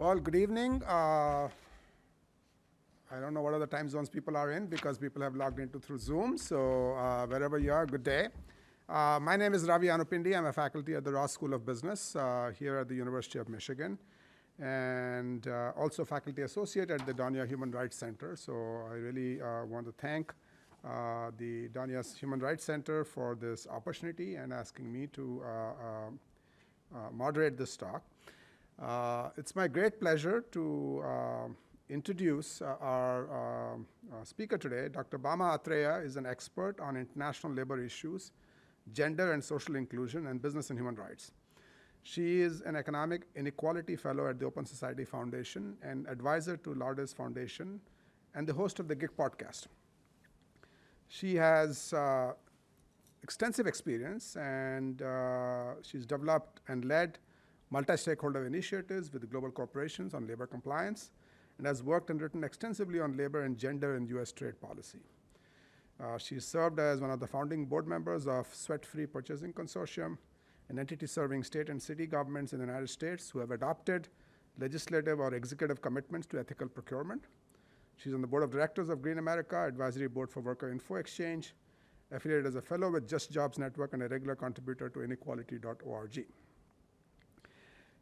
Well, good evening. I don't know what other time zones people are in because people have logged into through Zoom. So wherever you are, good day. My name is Ravi Anupindi. I'm a faculty at the Ross School of Business here at the University of Michigan, and also faculty associate at the Danya Human Rights Center. So I really want to thank the Danya Human Rights Center for this opportunity and asking me to moderate this talk. It's my great pleasure to introduce our speaker today. Dr. Bama Athreya is an expert on international labor issues, gender and social inclusion, and business and human rights. She is an economic inequality fellow at the Open Society Foundation and advisor to Lourdes Foundation and the host of the Gig podcast. She has extensive experience, and she's developed and led multi-stakeholder initiatives with global corporations on labor compliance, and has worked and written extensively on labor and gender in US trade policy. She served as one of the founding board members of Sweat-Free Purchasing Consortium, an entity serving state and city governments in the United States who have adopted legislative or executive commitments to ethical procurement. She's on the board of directors of Green America, advisory board for Worker Info Exchange, affiliated as a fellow with Just Jobs Network, and a regular contributor to Inequality.org.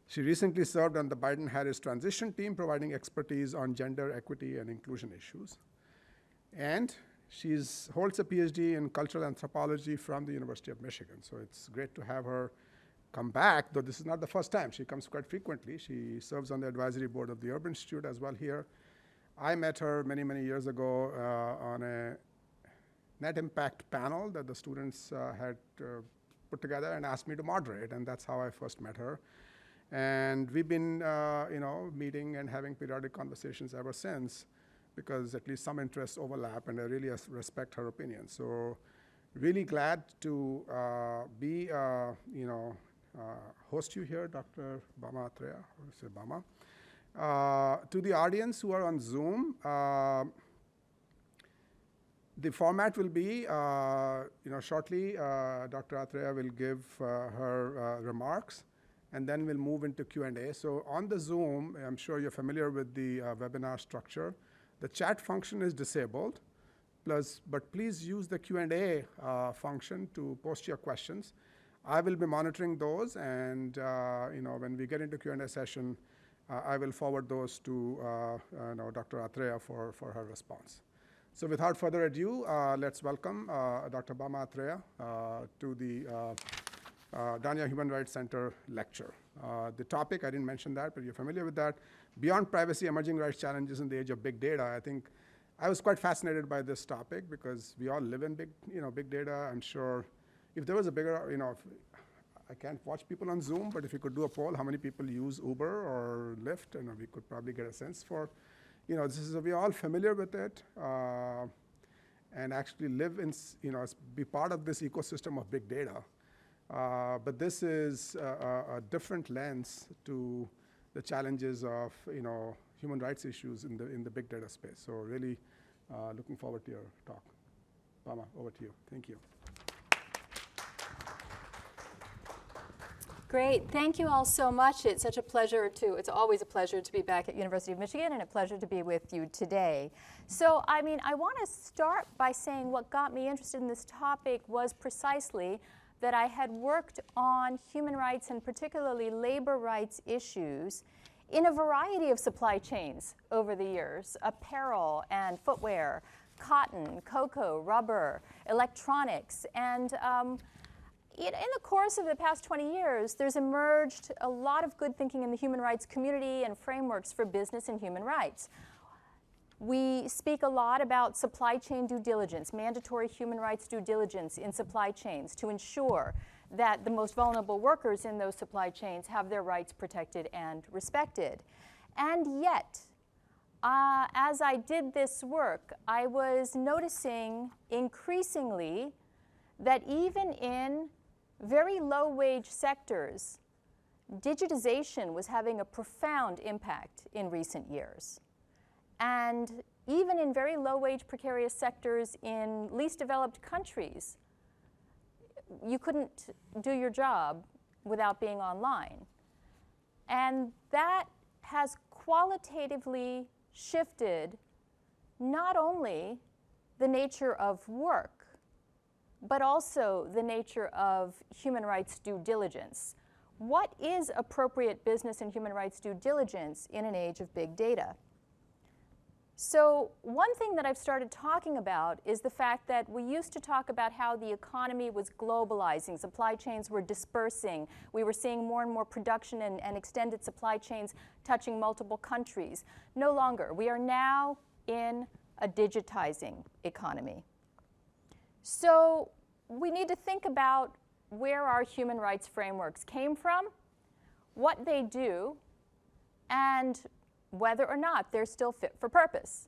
She recently served on the Biden-Harris transition team, providing expertise on gender, equity, and inclusion issues. And she holds a PhD in cultural anthropology from the University of Michigan. So it's great to have her come back, though this is not the first time. She comes quite frequently. She serves on the advisory board of the Urban Institute as well here. I met her many, many years ago on a net impact panel that the students had put together and asked me to moderate, and that's how I first met her. And we've been meeting and having periodic conversations ever since, because at least some interests overlap, and I really respect her opinion. So really glad to host you here, Dr. Bama Athreya, or say Bama. To the audience who are on Zoom, the format will be, shortly Dr. Athreya will give her remarks, and then we'll move into Q&A. So on the Zoom, I'm sure you're familiar with the webinar structure. The chat function is disabled, but please use the Q&A function to post your questions. I will be monitoring those, and when we get into Q&A session, I will forward those to Dr. Athreya for her response. So without further ado, let's welcome Dr. Bama Athreya to the Danya Human Rights Center lecture. The topic, I didn't mention that, but you're familiar with that. Beyond privacy, emerging rights challenges in the age of big data. I think I was quite fascinated by this topic because we all live in big data. I'm sure if there was a bigger, I can't watch people on Zoom, but if you could do a poll, how many people use Uber or Lyft, we could probably get a sense for, we're all familiar with it, and actually live in, be part of this ecosystem of big data. But this is a different lens to the challenges of human rights issues in the big data space. So really looking forward to your talk. Bama, over to you. Thank you. Great. Thank you all so much. It's such a pleasure it's always a pleasure to be back at University of Michigan, and a pleasure to be with you today. So, I want to start by saying what got me interested in this topic was precisely that I had worked on human rights and particularly labor rights issues in a variety of supply chains over the years: apparel and footwear, cotton, cocoa, rubber, electronics, and in the course of the past 20 years, there's emerged a lot of good thinking in the human rights community and frameworks for business and human rights. We speak a lot about supply chain due diligence, mandatory human rights due diligence in supply chains to ensure that the most vulnerable workers in those supply chains have their rights protected and respected. And yet, as I did this work, I was noticing increasingly that even in very low-wage sectors, digitization was having a profound impact in recent years. And even in very low-wage precarious sectors in least developed countries, you couldn't do your job without being online. And that has qualitatively shifted not only the nature of work, but also the nature of human rights due diligence. What is appropriate business and human rights due diligence in an age of big data? So one thing that I've started talking about is the fact that we used to talk about how the economy was globalizing, supply chains were dispersing, we were seeing more and more production and extended supply chains touching multiple countries. No longer. We are now in a digitizing economy. So we need to think about where our human rights frameworks came from, what they do, and whether or not they're still fit for purpose.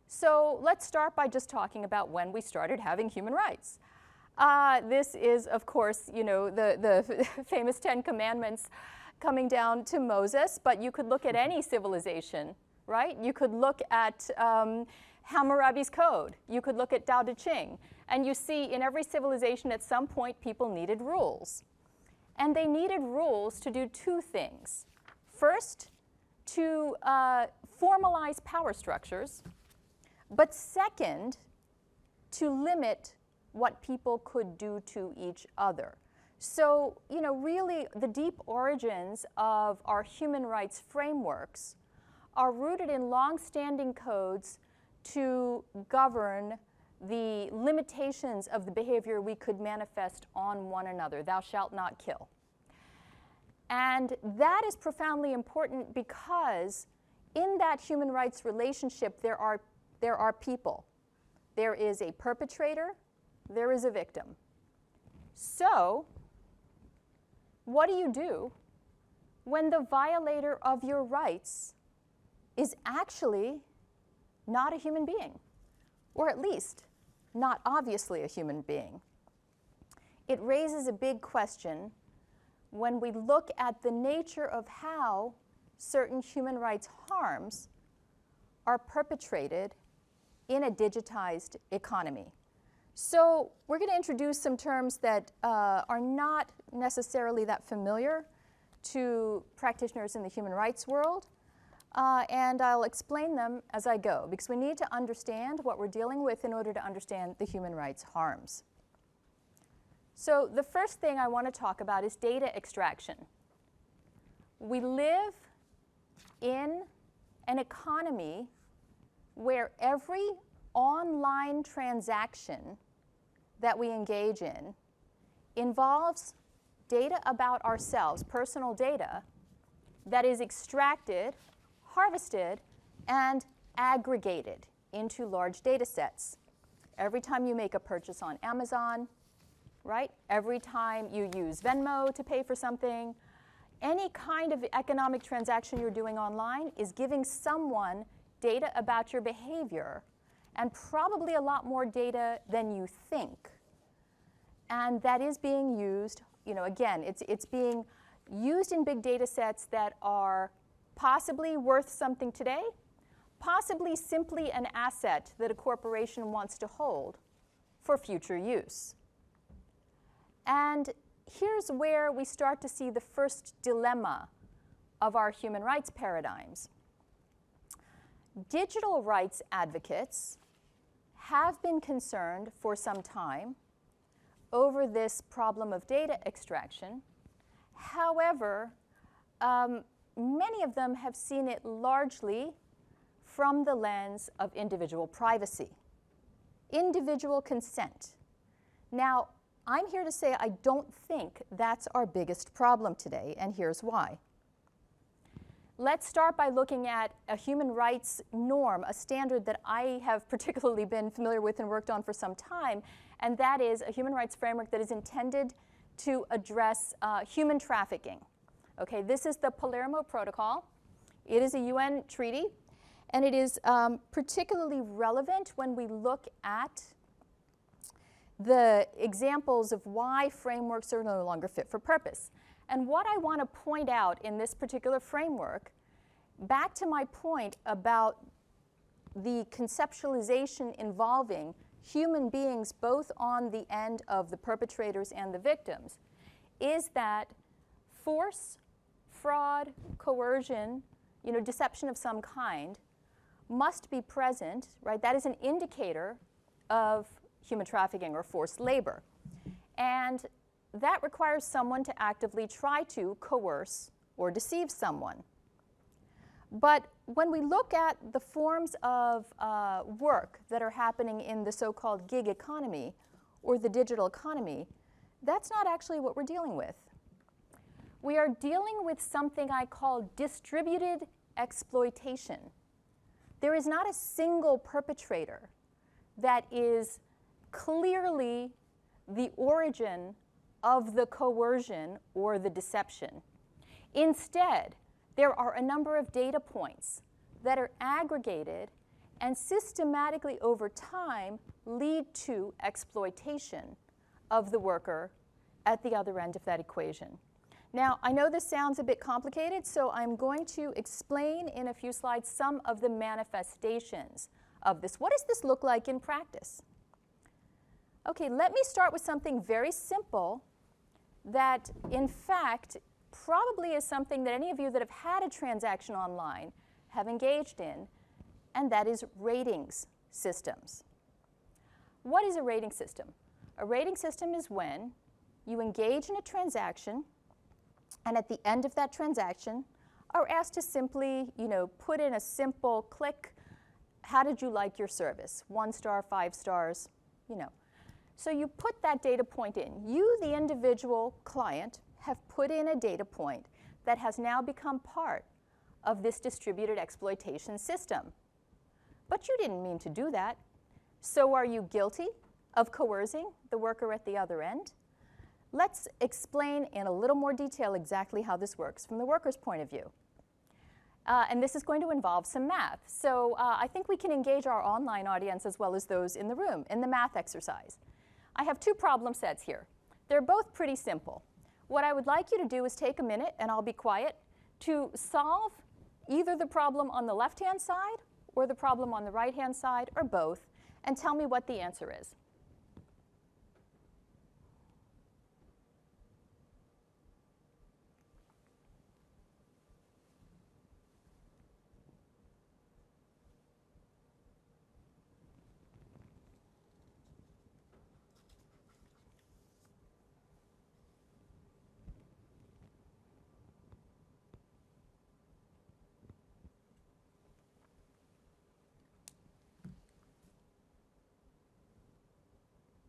So let's start by just talking about when we started having human rights. This is, of course, you know, the famous 10 Commandments coming down to Moses, but you could look at any civilization, right? You could look at Hammurabi's Code. You could look at Tao Te Ching. And you see in every civilization at some point people needed rules. And they needed rules to do two things. First, to formalize power structures, but second, to limit what people could do to each other. So, you know, really the deep origins of our human rights frameworks are rooted in long-standing codes to govern the limitations of the behavior we could manifest on one another. Thou shalt not kill. And that is profoundly important because in that human rights relationship, there are people. There is a perpetrator, there is a victim. So, what do you do when the violator of your rights is actually not a human being, or at least not obviously a human being? It raises a big question when we look at the nature of how certain human rights harms are perpetrated in a digitized economy. So we're going to introduce some terms that are not necessarily that familiar to practitioners in the human rights world, and I'll explain them as I go, because we need to understand what we're dealing with in order to understand the human rights harms. So the first thing I want to talk about is data extraction. We live in an economy where every online transaction that we engage in involves data about ourselves, personal data, that is extracted, harvested, and aggregated into large data sets. Every time you make a purchase on Amazon, right? Every time you use Venmo to pay for something, any kind of economic transaction you're doing online is giving someone data about your behavior, and probably a lot more data than you think. And that is being used, you know, again, it's being used in big data sets that are possibly worth something today, possibly simply an asset that a corporation wants to hold for future use. And here's where we start to see the first dilemma of our human rights paradigms. Digital rights advocates have been concerned for some time over this problem of data extraction. However, many of them have seen it largely from the lens of individual privacy, individual consent. Now, I'm here to say I don't think that's our biggest problem today, and here's why. Let's start by looking at a human rights norm, a standard that I have particularly been familiar with and worked on for some time, and that is a human rights framework that is intended to address human trafficking. Okay, this is the Palermo Protocol. It is a UN treaty, and it is particularly relevant when we look at the examples of why frameworks are no longer fit for purpose. And what I want to point out in this particular framework, back to my point about the conceptualization involving human beings both on the end of the perpetrators and the victims, is that force, fraud, coercion, deception of some kind, must be present, right? That is an indicator of human trafficking or forced labor. And that requires someone to actively try to coerce or deceive someone. But when we look at the forms of work that are happening in the so-called gig economy or the digital economy, that's not actually what we're dealing with. We are dealing with something I call distributed exploitation. There is not a single perpetrator that is clearly the origin of the coercion or the deception. Instead, there are a number of data points that are aggregated and systematically over time lead to exploitation of the worker at the other end of that equation. Now, I know this sounds a bit complicated, so I'm going to explain in a few slides some of the manifestations of this. What does this look like in practice? Okay, let me start with something very simple that, in fact, probably is something that any of you that have had a transaction online have engaged in, and that is ratings systems. What is a rating system? A rating system is when you engage in a transaction, and at the end of that transaction are asked to simply, put in a simple click, how did you like your service? 1 star, 5 stars, So you put that data point in. You, the individual client, have put in a data point that has now become part of this distributed exploitation system. But you didn't mean to do that. So are you guilty of coercing the worker at the other end? Let's explain in a little more detail exactly how this works from the worker's point of view. And this is going to involve some math. So I think we can engage our online audience as well as those in the room in the math exercise. I have 2 problem sets here. They're both pretty simple. What I would like you to do is take a minute, and I'll be quiet, to solve either the problem on the left-hand side or the problem on the right-hand side, or both, and tell me what the answer is.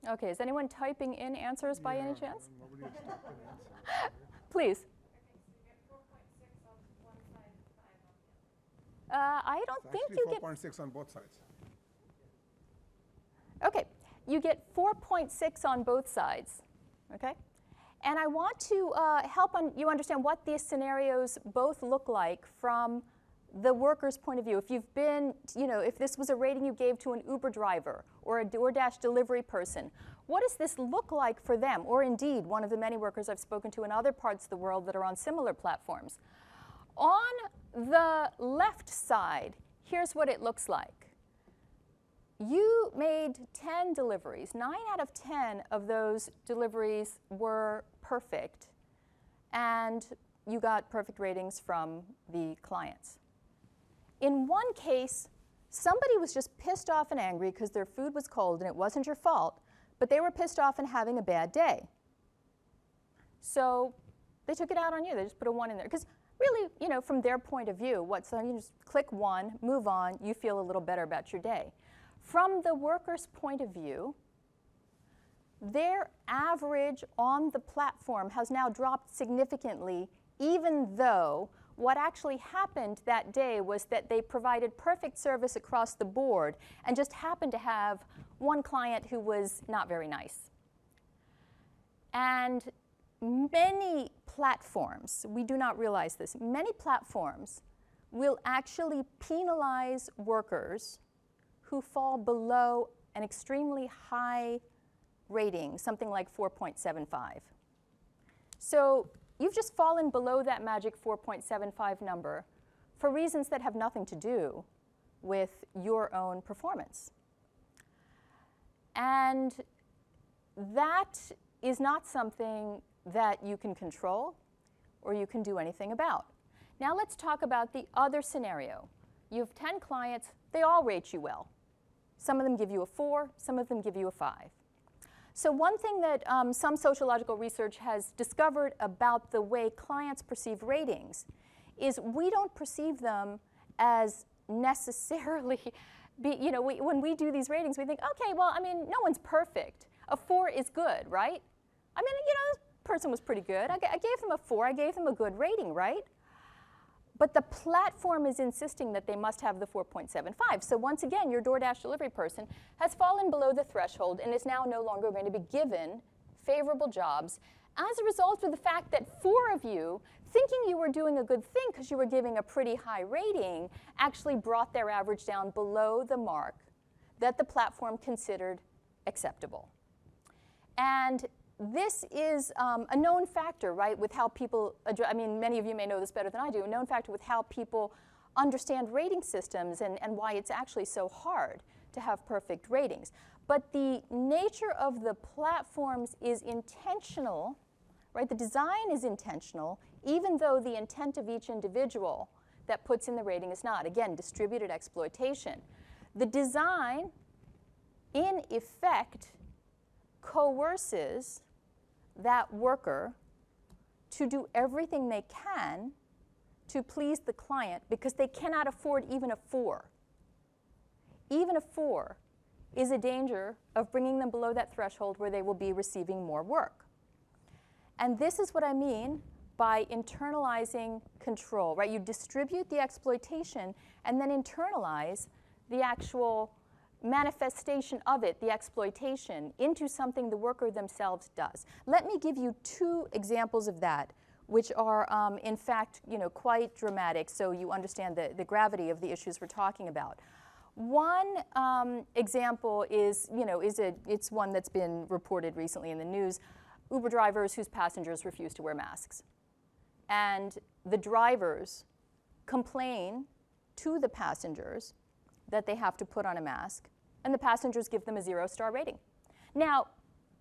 Okay, is anyone typing in answers by any chance? Nobody has typed an answer. Please. I don't think you get 4.6 on both sides. Okay, you get 4.6 on both sides, okay? And I want to help you understand what these scenarios both look like from the worker's point of view. If you've been, if this was a rating you gave to an Uber driver or a DoorDash delivery person, what does this look like for them? Or indeed, one of the many workers I've spoken to in other parts of the world that are on similar platforms. On the left side, here's what it looks like. You made 10 deliveries. 9 out of 10 of those deliveries were perfect, and you got perfect ratings from the clients. In one case, somebody was just pissed off and angry because their food was cold and it wasn't your fault, but they were pissed off and having a bad day. So they took it out on you. They just put a 1 in there. Because really, from their point of view, you just click 1, move on, you feel a little better about your day. From the worker's point of view, their average on the platform has now dropped significantly, even though what actually happened that day was that they provided perfect service across the board and just happened to have one client who was not very nice. And many platforms, we do not realize this, many platforms will actually penalize workers who fall below an extremely high rating, something like 4.75. So you've just fallen below that magic 4.75 number for reasons that have nothing to do with your own performance. And that is not something that you can control or you can do anything about. Now let's talk about the other scenario. You have 10 clients, they all rate you well. Some of them give you a 4, some of them give you a 5. So one thing that some sociological research has discovered about the way clients perceive ratings is we don't perceive them as necessarily, when we do these ratings, we think, okay, well, I mean, no one's perfect. A 4 is good, right? I mean, this person was pretty good. I gave them a 4. I gave them a good rating, right? But the platform is insisting that they must have the 4.75. So once again, your DoorDash delivery person has fallen below the threshold and is now no longer going to be given favorable jobs as a result of the fact that 4 of you, thinking you were doing a good thing because you were giving a pretty high rating, actually brought their average down below the mark that the platform considered acceptable. And this is a known factor, right, with how people, many of you may know this better than I do, a known factor with how people understand rating systems and why it's actually so hard to have perfect ratings. But the nature of the platforms is intentional, right? The design is intentional, even though the intent of each individual that puts in the rating is not. Again, distributed exploitation. The design, in effect, coerces that worker to do everything they can to please the client because they cannot afford even a 4. Even a 4 is a danger of bringing them below that threshold where they will be receiving more work. And this is what I mean by internalizing control, right? You distribute the exploitation and then internalize the actual manifestation of it, the exploitation, into something the worker themselves does. Let me give you 2 examples of that, which are, in fact, quite dramatic, so you understand the gravity of the issues we're talking about. One example is, it's one that's been reported recently in the news, Uber drivers whose passengers refuse to wear masks. And the drivers complain to the passengers that they have to put on a mask, and the passengers give them a 0-star rating. Now,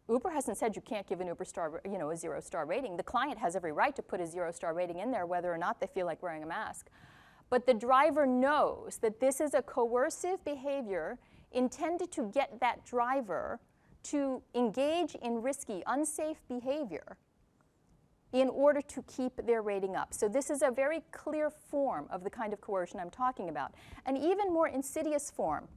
Uber hasn't said you can't give an Uber star, a 0-star rating. The client has every right to put a 0-star rating in there whether or not they feel like wearing a mask. But the driver knows that this is a coercive behavior intended to get that driver to engage in risky, unsafe behavior in order to keep their rating up. So this is a very clear form of the kind of coercion I'm talking about. An even more insidious form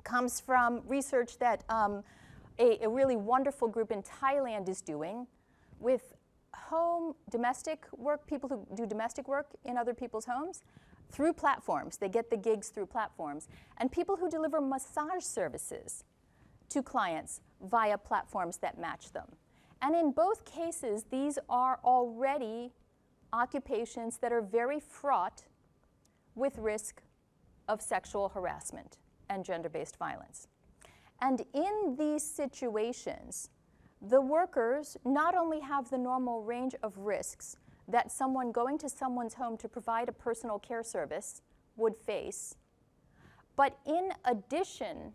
comes from research that a really wonderful group in Thailand is doing with domestic work, people who do domestic work in other people's homes through platforms. They get the gigs through platforms. And people who deliver massage services to clients via platforms that match them. And in both cases, these are already occupations that are very fraught with risk of sexual harassment and gender-based violence. And in these situations, the workers not only have the normal range of risks that someone going to someone's home to provide a personal care service would face, but in addition,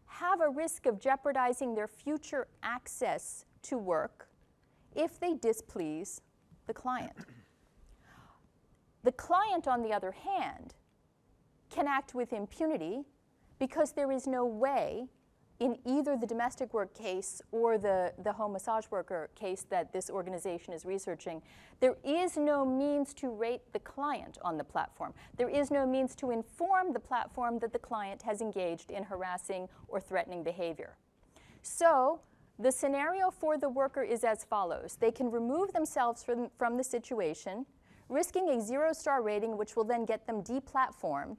have a risk of jeopardizing their future access to work if they displease the client. The client, on the other hand, can act with impunity because there is no way in either the domestic work case or the home massage worker case that this organization is researching, there is no means to rate the client on the platform. There is no means to inform the platform that the client has engaged in harassing or threatening behavior. So the scenario for the worker is as follows. They can remove themselves from the situation, risking a 0-star rating, which will then get them deplatformed,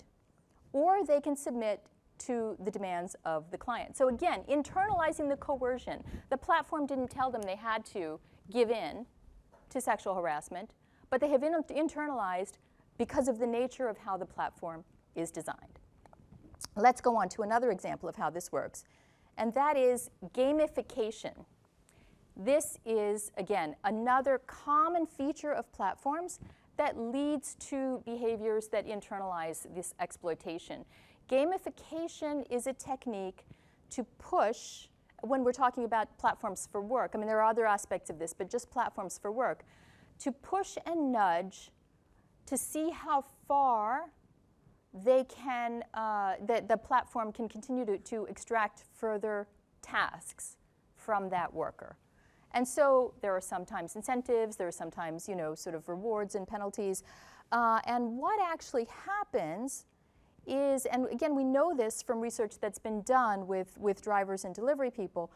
or they can submit to the demands of the client. So again, internalizing the coercion. The platform didn't tell them they had to give in to sexual harassment, but they have internalized because of the nature of how the platform is designed. Let's go on to another example of how this works, and that is gamification. This is, again, another common feature of platforms that leads to behaviors that internalize this exploitation. Gamification is a technique to push, when we're talking about platforms for work, there are other aspects of this, but just platforms for work, to push and nudge to see how far they can, the platform can continue to extract further tasks from that worker. And so there are sometimes incentives, there are sometimes, sort of rewards and penalties. And what actually happens is, and again, we know this from research that's been done with drivers and delivery people,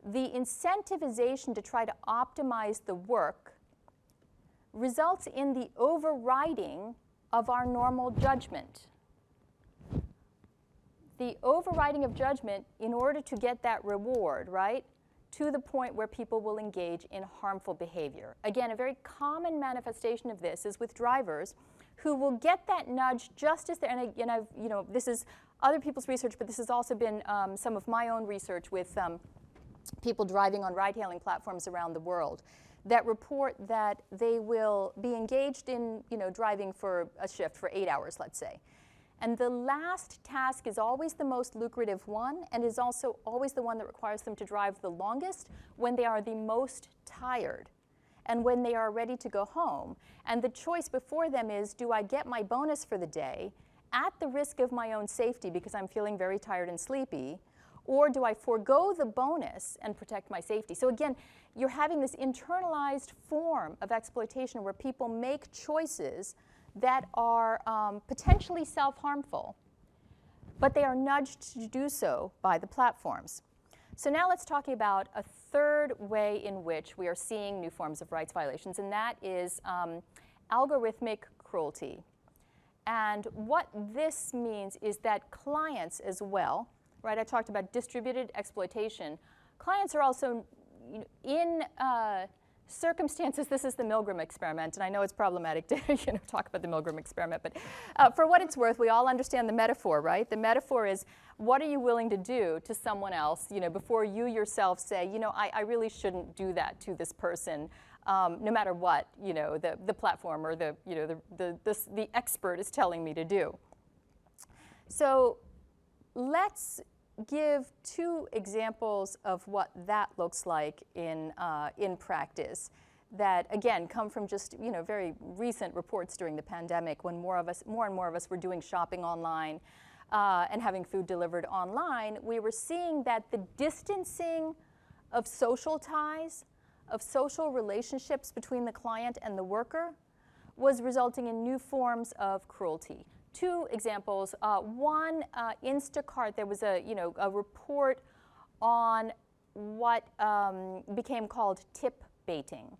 the incentivization to try to optimize the work results in the overriding of our normal judgment. The overriding of judgment in order to get that reward, right? To the point where people will engage in harmful behavior. Again, a very common manifestation of this is with drivers who will get that nudge just as they're, and I've, this is other people's research, but this has also been some of my own research with people driving on ride-hailing platforms around the world that report that they will be engaged in, driving for a shift for 8 hours, let's say. And the last task is always the most lucrative one and is also always the one that requires them to drive the longest when they are the most tired and when they are ready to go home. And the choice before them is, do I get my bonus for the day at the risk of my own safety because I'm feeling very tired and sleepy, or do I forego the bonus and protect my safety? So again, you're having this internalized form of exploitation where people make choices that are potentially self-harmful, but they are nudged to do so by the platforms. So now let's talk about a third way in which we are seeing new forms of rights violations, and that is algorithmic cruelty. And what this means is that clients as well, right? I talked about distributed exploitation. Clients are also in circumstances, this is the Milgram experiment, and I know it's problematic to talk about the Milgram experiment, but for what it's worth, we all understand the metaphor, right? The metaphor is, what are you willing to do to someone else, before you yourself say, I really shouldn't do that to this person, no matter what, the platform or the expert is telling me to do. So let's give two examples of what that looks like in practice that, again, come from just very recent reports during the pandemic when more and more of us were doing shopping online and having food delivered online. We were seeing that the distancing of social ties, of social relationships between the client and the worker was resulting in new forms of cruelty. Two examples. One, Instacart, there was a report on what became called tip baiting.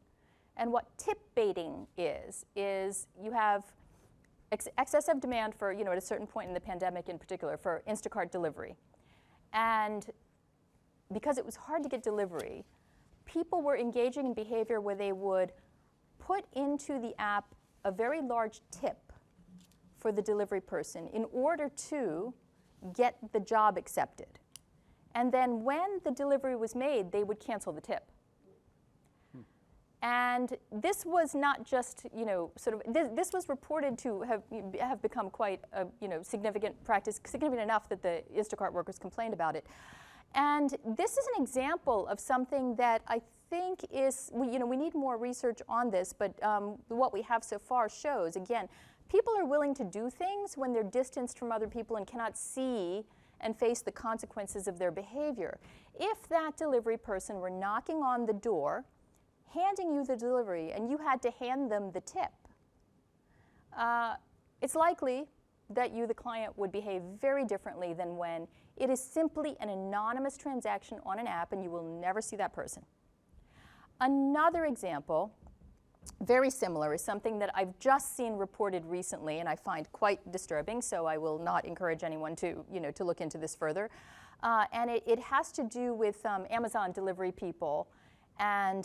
And what tip baiting is you have excessive demand for, at a certain point in the pandemic in particular, for Instacart delivery. And because it was hard to get delivery, people were engaging in behavior where they would put into the app a very large tip for the delivery person in order to get the job accepted. And then when the delivery was made, they would cancel the tip. And this was not just, this was reported to have become quite a, significant practice, significant enough that the Instacart workers complained about it. And this is an example of something that I think is, we need more research on this, but what we have so far shows, again, people are willing to do things when they're distanced from other people and cannot see and face the consequences of their behavior. If that delivery person were knocking on the door, handing you the delivery, and you had to hand them the tip, it's likely that you, the client, would behave very differently than when it is simply an anonymous transaction on an app and you will never see that person. Another example, very similar, is something that I've just seen reported recently and I find quite disturbing, so I will not encourage anyone to, to look into this further. And it has to do with Amazon delivery people and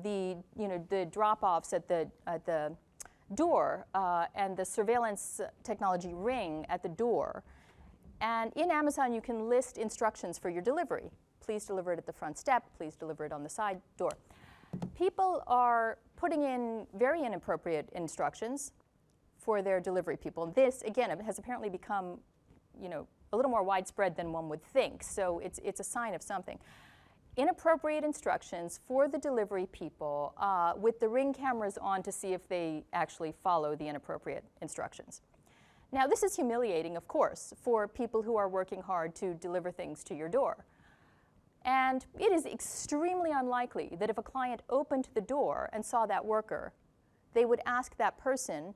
the drop-offs at the door and the surveillance technology ring at the door. And in Amazon, you can list instructions for your delivery. Please deliver it at the front step. Please deliver it on the side door. People are putting in very inappropriate instructions for their delivery people. This, again, has apparently become, a little more widespread than one would think. So it's a sign of something. inappropriate instructions for the delivery people with the Ring cameras on to see if they actually follow the inappropriate instructions. Now, this is humiliating, of course, for people who are working hard to deliver things to your door. And it is extremely unlikely that if a client opened the door and saw that worker, they would ask that person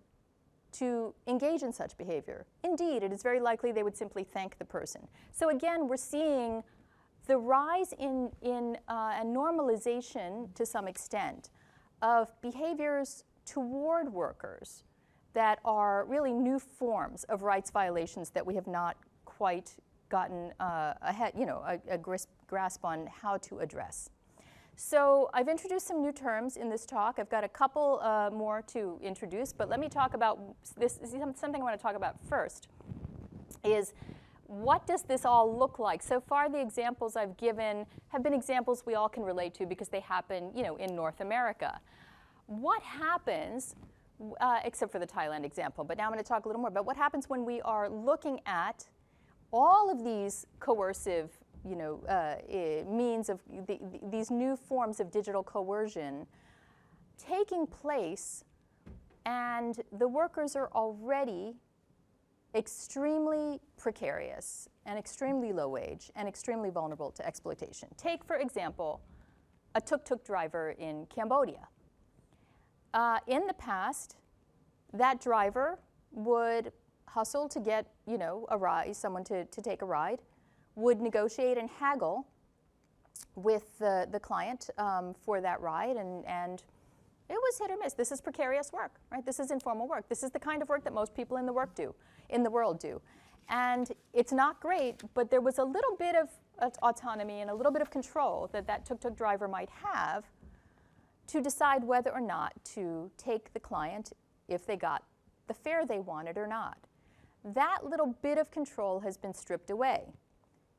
to engage in such behavior. Indeed, it is very likely they would simply thank the person. So again, we're seeing the rise in and normalization, to some extent, of behaviors toward workers that are really new forms of rights violations that we have not quite gotten a grasp on how to address. So I've introduced some new terms in this talk. I've got a couple more to introduce, but let me talk about this. Something I want to talk about first is, what does this all look like? So far, the examples I've given have been examples we all can relate to because they happen, in North America. What happens, except for the Thailand example, but now I'm going to talk a little more about what happens when we are looking at all of these coercive, means of these new forms of digital coercion taking place, and the workers are already extremely precarious and extremely low wage and extremely vulnerable to exploitation. Take, for example, a tuk-tuk driver in Cambodia. In the past, that driver would hustle to get, a ride, someone to take a ride, would negotiate and haggle with the client for that ride, and it was hit or miss. This is precarious work, right? This is informal work. This is the kind of work that most people in the world do. And it's not great, but there was a little bit of autonomy and a little bit of control that tuk-tuk driver might have to decide whether or not to take the client if they got the fare they wanted or not. That little bit of control has been stripped away.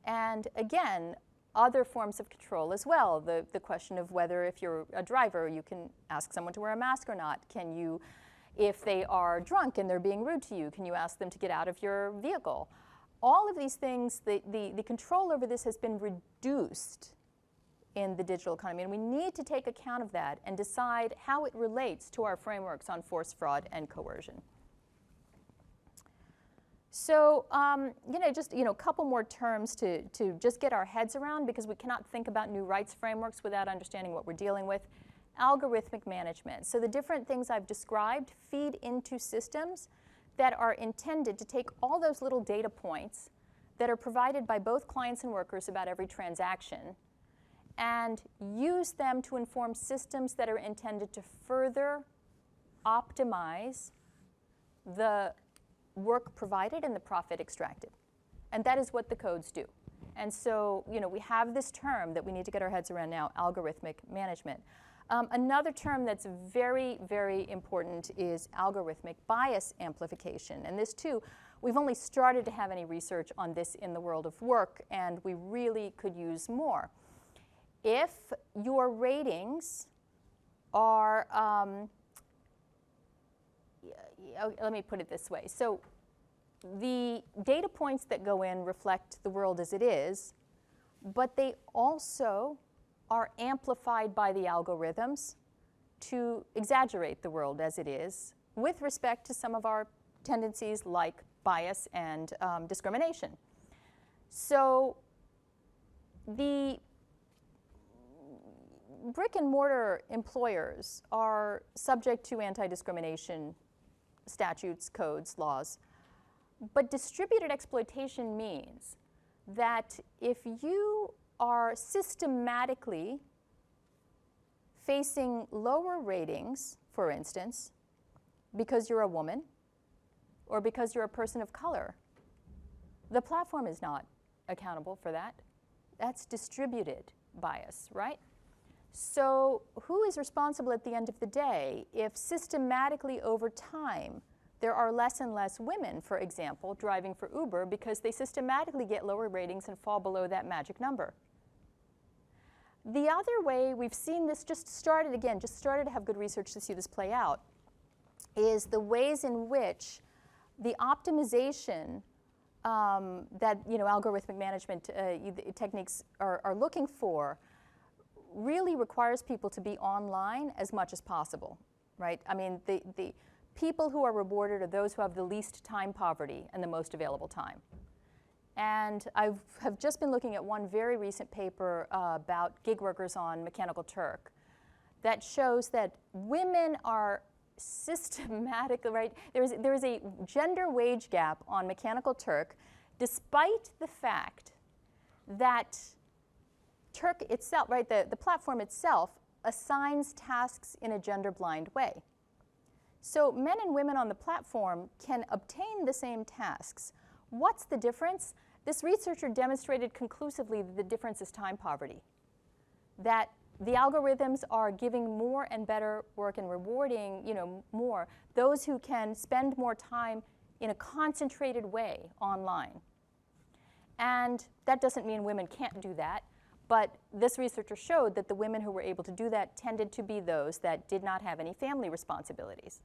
And again, other forms of control as well. The question of whether, if you're a driver, you can ask someone to wear a mask or not. Can you, if they are drunk and they're being rude to you, can you ask them to get out of your vehicle? All of these things, the control over this has been reduced in the digital economy, and we need to take account of that and decide how it relates to our frameworks on force, fraud, and coercion. So, just a couple more terms to just get our heads around, because we cannot think about new rights frameworks without understanding what we're dealing with. Algorithmic management. So the different things I've described feed into systems that are intended to take all those little data points that are provided by both clients and workers about every transaction and use them to inform systems that are intended to further optimize the work provided and the profit extracted. And that is what the codes do. And so, we have this term that we need to get our heads around now, algorithmic management. Another term that's very, very important is algorithmic bias amplification. And this, too, we've only started to have any research on this in the world of work, and we really could use more. If your ratings are, let me put it this way. So the data points that go in reflect the world as it is, but they also are amplified by the algorithms to exaggerate the world as it is with respect to some of our tendencies like bias and discrimination. So the brick and mortar employers are subject to anti-discrimination statutes, codes, laws. But distributed exploitation means that if you are systematically facing lower ratings, for instance, because you're a woman or because you're a person of color, the platform is not accountable for that. That's distributed bias, right? So who is responsible at the end of the day if systematically over time there are less and less women, for example, driving for Uber because they systematically get lower ratings and fall below that magic number? The other way we've seen this just started to have good research to see this play out, is the ways in which the optimization that algorithmic management techniques are looking for really requires people to be online as much as possible, right? I mean, the people who are rewarded are those who have the least time poverty and the most available time. And I have just been looking at one very recent paper about gig workers on Mechanical Turk that shows that women are systematically, right? There is a gender wage gap on Mechanical Turk, despite the fact that Turk itself, right, the platform itself assigns tasks in a gender-blind way. So men and women on the platform can obtain the same tasks. What's the difference? This researcher demonstrated conclusively that the difference is time poverty. That the algorithms are giving more and better work and rewarding, more those who can spend more time in a concentrated way online. And that doesn't mean women can't do that, but this researcher showed that the women who were able to do that tended to be those that did not have any family responsibilities.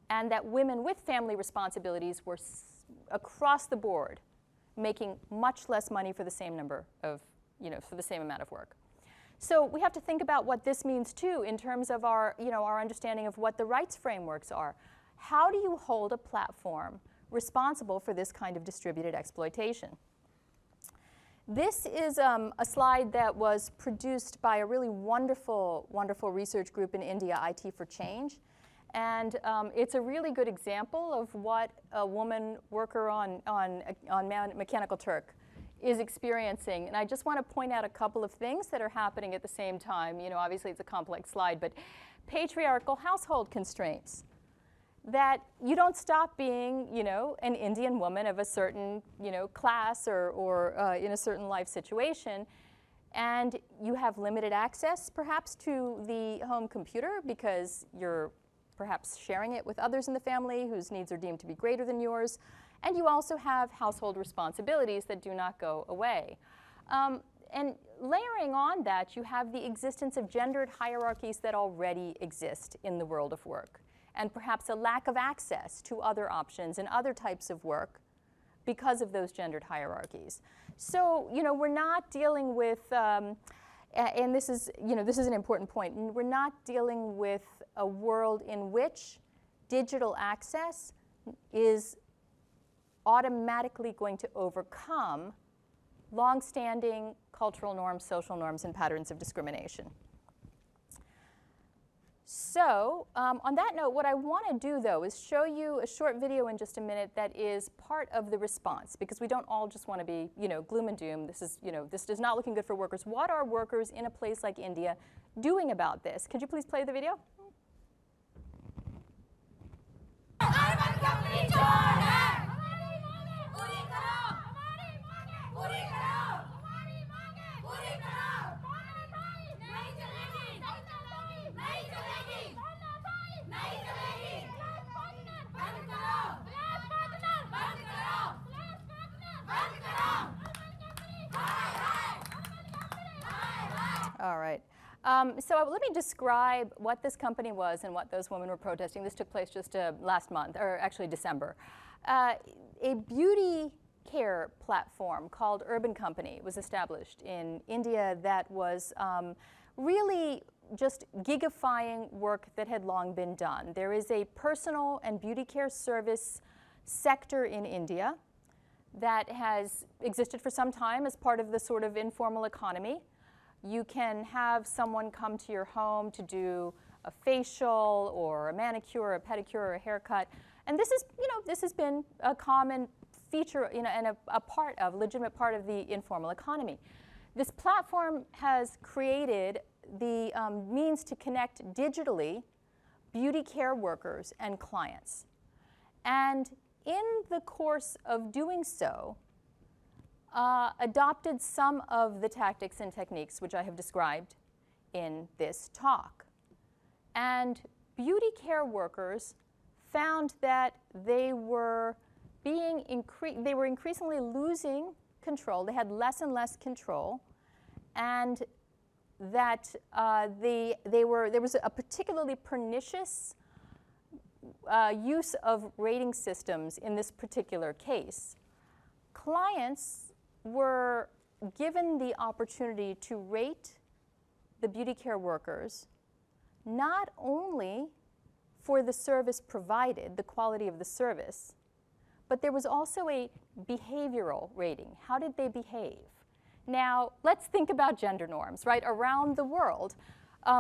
And that women with family responsibilities were across the board making much less money for the same number of, for the same amount of work. So we have to think about what this means too in terms of our, our understanding of what the rights frameworks are. How do you hold a platform responsible for this kind of distributed exploitation? This is a slide that was produced by a really wonderful, wonderful research group in India, IT for Change. And it's a really good example of what a woman worker on Mechanical Turk is experiencing. And I just want to point out a couple of things that are happening at the same time. Obviously it's a complex slide, but patriarchal household constraints. That you don't stop being, an Indian woman of a certain, class or in a certain life situation, and you have limited access, perhaps, to the home computer because you're perhaps sharing it with others in the family whose needs are deemed to be greater than yours, and you also have household responsibilities that do not go away. And layering on that, you have the existence of gendered hierarchies that already exist in the world of work, and perhaps a lack of access to other options and other types of work because of those gendered hierarchies. So, we're not dealing with, and this is an important point, we're not dealing with a world in which digital access is automatically going to overcome long-standing cultural norms, social norms, and patterns of discrimination. So on that note, what I want to do, though, is show you a short video in just a minute that is part of the response, because we don't all just want to be, gloom and doom. This is, this is not looking good for workers. What are workers in a place like India doing about this? Could you please play the video? All right. So let me describe what this company was and what those women were protesting. This took place just last month, or actually December. A beauty care platform called Urban Company was established in India that was really just gigifying work that had long been done. There is a personal and beauty care service sector in India that has existed for some time as part of the sort of informal economy. You can have someone come to your home to do a facial or a manicure, or a pedicure, or a haircut. And this is, this has been a common feature, and a legitimate part of the informal economy. This platform has created the means to connect digitally beauty care workers and clients. And in the course of doing so, adopted some of the tactics and techniques which I have described in this talk. And beauty care workers found that they were increasingly losing control. They had less and less control, and that there was a particularly pernicious use of rating systems in this particular case. Clients were given the opportunity to rate the beauty care workers, not only for the service provided, the quality of the service, but there was also a behavioral rating. How did they behave? Now, let's think about gender norms, right? Around the world,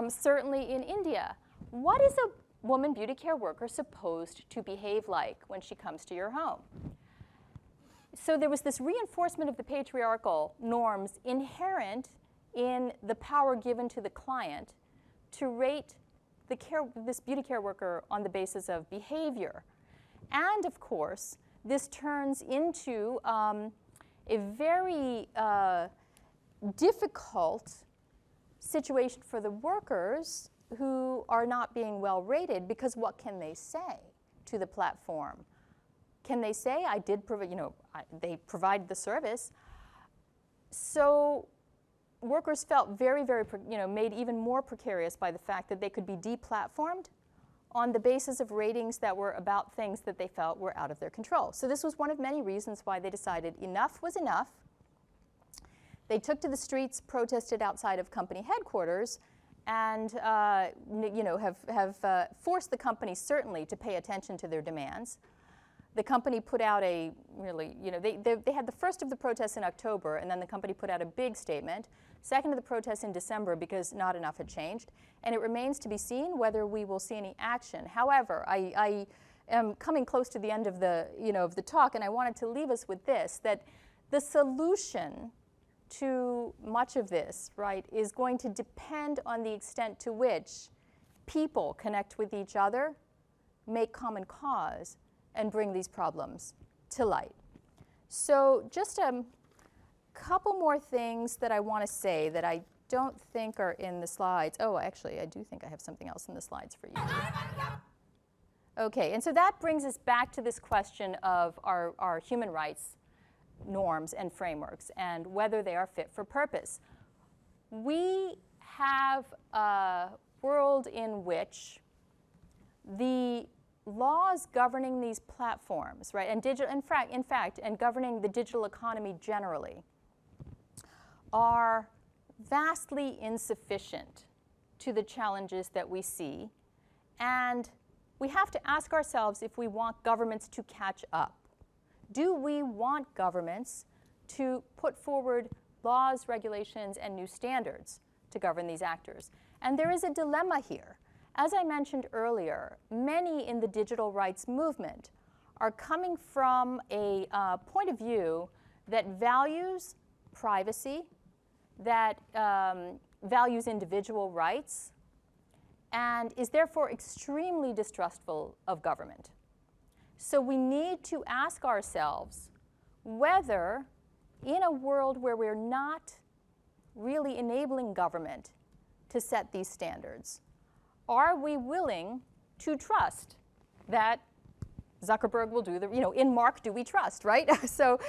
certainly in India, what is a woman beauty care worker supposed to behave like when she comes to your home? So there was this reinforcement of the patriarchal norms inherent in the power given to the client to rate this beauty care worker on the basis of behavior. And of course, this turns into a very difficult situation for the workers who are not being well rated, because what can they say to the platform? Can they say, I did provide, they provided the service? So workers felt very, very, made even more precarious by the fact that they could be deplatformed on the basis of ratings that were about things that they felt were out of their control. So this was one of many reasons why they decided enough was enough. They took to the streets, protested outside of company headquarters, and have forced the company certainly to pay attention to their demands. The company put out a really, they had the first of the protests in October, and then the company put out a big statement. Second of the protests in December, because not enough had changed. And it remains to be seen whether we will see any action. However, I am coming close to the end of the, of the talk, and I wanted to leave us with this, that the solution to much of this, right, is going to depend on the extent to which people connect with each other, make common cause, and bring these problems to light. So just a couple more things that I want to say that I don't think are in the slides. Oh, actually, I do think I have something else in the slides for you. Okay, and so that brings us back to this question of our human rights norms and frameworks and whether they are fit for purpose. We have a world in which the laws governing these platforms, right, and governing the digital economy generally, are vastly insufficient to the challenges that we see, and we have to ask ourselves if we want governments to catch up. Do we want governments to put forward laws, regulations, and new standards to govern these actors? And there is a dilemma here. As I mentioned earlier, many in the digital rights movement are coming from a point of view that values privacy, that values individual rights, and is therefore extremely distrustful of government. So we need to ask ourselves whether, in a world where we're not really enabling government to set these standards, are we willing to trust that Zuckerberg will do the, in Mark do we trust, right? So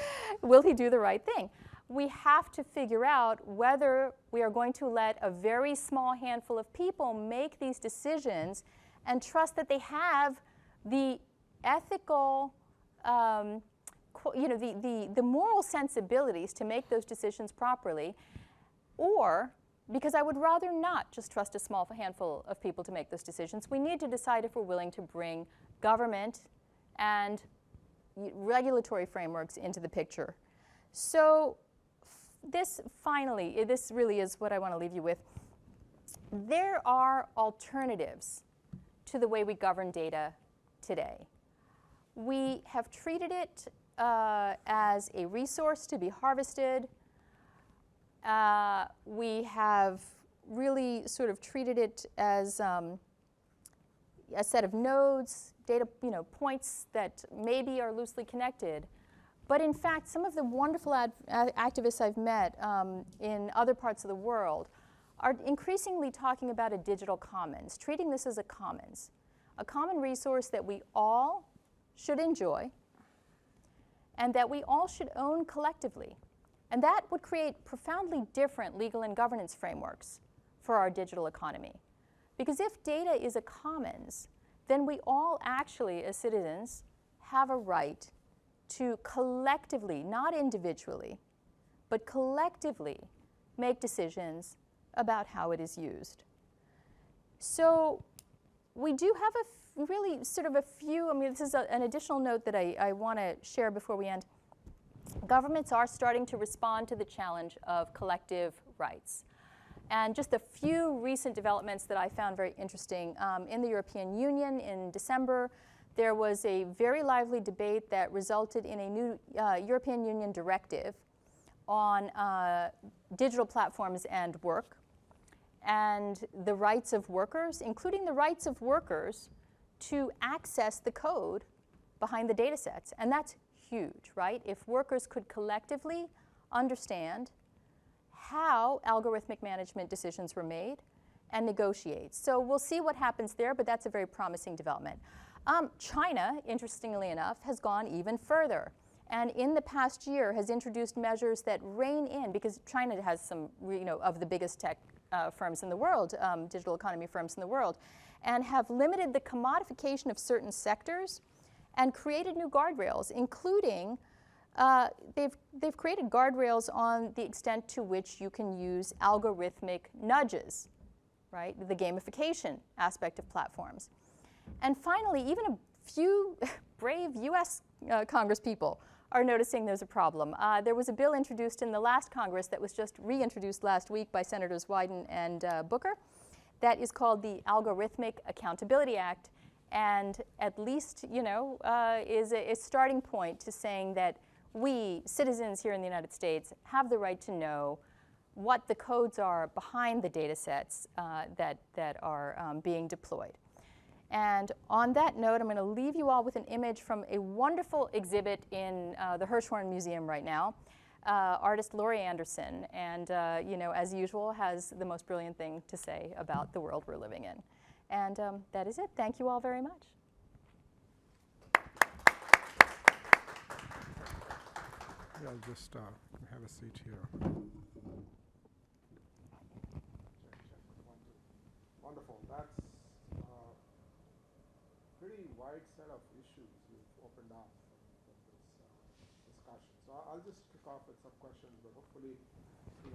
will he do the right thing? We have to figure out whether we are going to let a very small handful of people make these decisions and trust that they have the ethical, the moral sensibilities to make those decisions properly, or, because I would rather not just trust a small handful of people to make those decisions, we need to decide if we're willing to bring government and regulatory frameworks into the picture. So this really is what I want to leave you with. There are alternatives to the way we govern data today. We have treated it as a resource to be harvested. We have really sort of treated it as a set of nodes, data points that maybe are loosely connected. But in fact, some of the wonderful activists I've met in other parts of the world are increasingly talking about a digital commons, treating this as a common resource that we all should enjoy and that we all should own collectively. And that would create profoundly different legal and governance frameworks for our digital economy. Because if data is a commons, then we all actually, as citizens, have a right to collectively, not individually, but collectively make decisions about how it is used. So we do have really sort of a few, I mean, this is an additional note that I want to share before we end. Governments are starting to respond to the challenge of collective rights. And just a few recent developments that I found very interesting. In the European Union in December, there was a very lively debate that resulted in a new European Union directive on digital platforms and work, and the rights of workers, including the rights of workers to access the code behind the data sets. And that's huge, right? If workers could collectively understand how algorithmic management decisions were made and negotiate. So we'll see what happens there, but that's a very promising development. China, interestingly enough, has gone even further. And in the past year has introduced measures that rein in, because China has some of the biggest tech firms in the world, digital economy firms in the world, and have limited the commodification of certain sectors and created new guardrails, including they've created guardrails on the extent to which you can use algorithmic nudges, right? The gamification aspect of platforms. And finally, even a few brave US Congresspeople are noticing there's a problem. There was a bill introduced in the last Congress that was just reintroduced last week by Senators Wyden and Booker that is called the Algorithmic Accountability Act, and at least, is a starting point to saying that we, citizens here in the United States, have the right to know what the codes are behind the data sets that are being deployed. And on that note, I'm going to leave you all with an image from a wonderful exhibit in the Hirshhorn Museum right now. Artist Laurie Anderson, and as usual, has the most brilliant thing to say about the world we're living in. And that is it. Thank you all very much. Yeah, I'll just have a seat here. Wonderful. That's pretty wide set of issues you've opened up from this discussion. So I'll just kick off with some questions, but hopefully,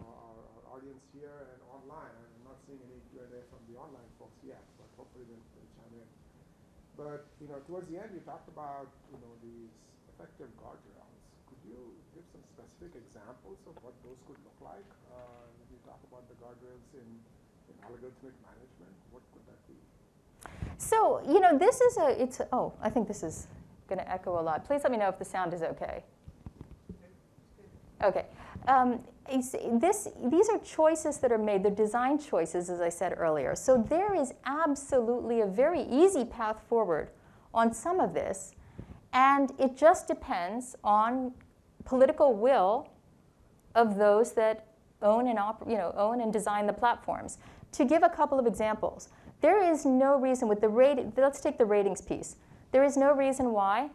our audience here and online, I'm not seeing any Q&A from the online folks yet, but hopefully they'll chime in. But towards the end, you talked about these effective guardrails. Could you give some specific examples of what those could look like? When you talk about the guardrails in algorithmic management, what could that be? So, this is I think this is going to echo a lot. Please let me know if the sound is okay. Okay. These are choices that are made. They're design choices, as I said earlier. So there is absolutely a very easy path forward on some of this, and it just depends on political will of those that own and design the platforms. To give a couple of examples, there is no reason with the rating. Let's take the ratings piece. There is no reason why.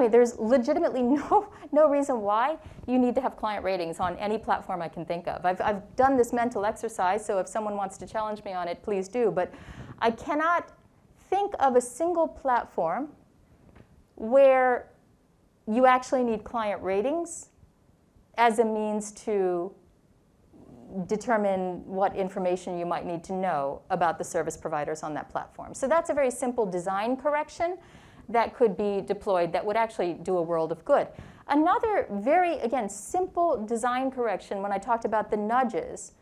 There's legitimately no reason why you need to have client ratings on any platform I can think of. I've done this mental exercise, so if someone wants to challenge me on it, please do. But I cannot think of a single platform where you actually need client ratings as a means to determine what information you might need to know about the service providers on that platform. So that's a very simple design correction that could be deployed that would actually do a world of good. Another very, again, simple design correction, when I talked about the nudges,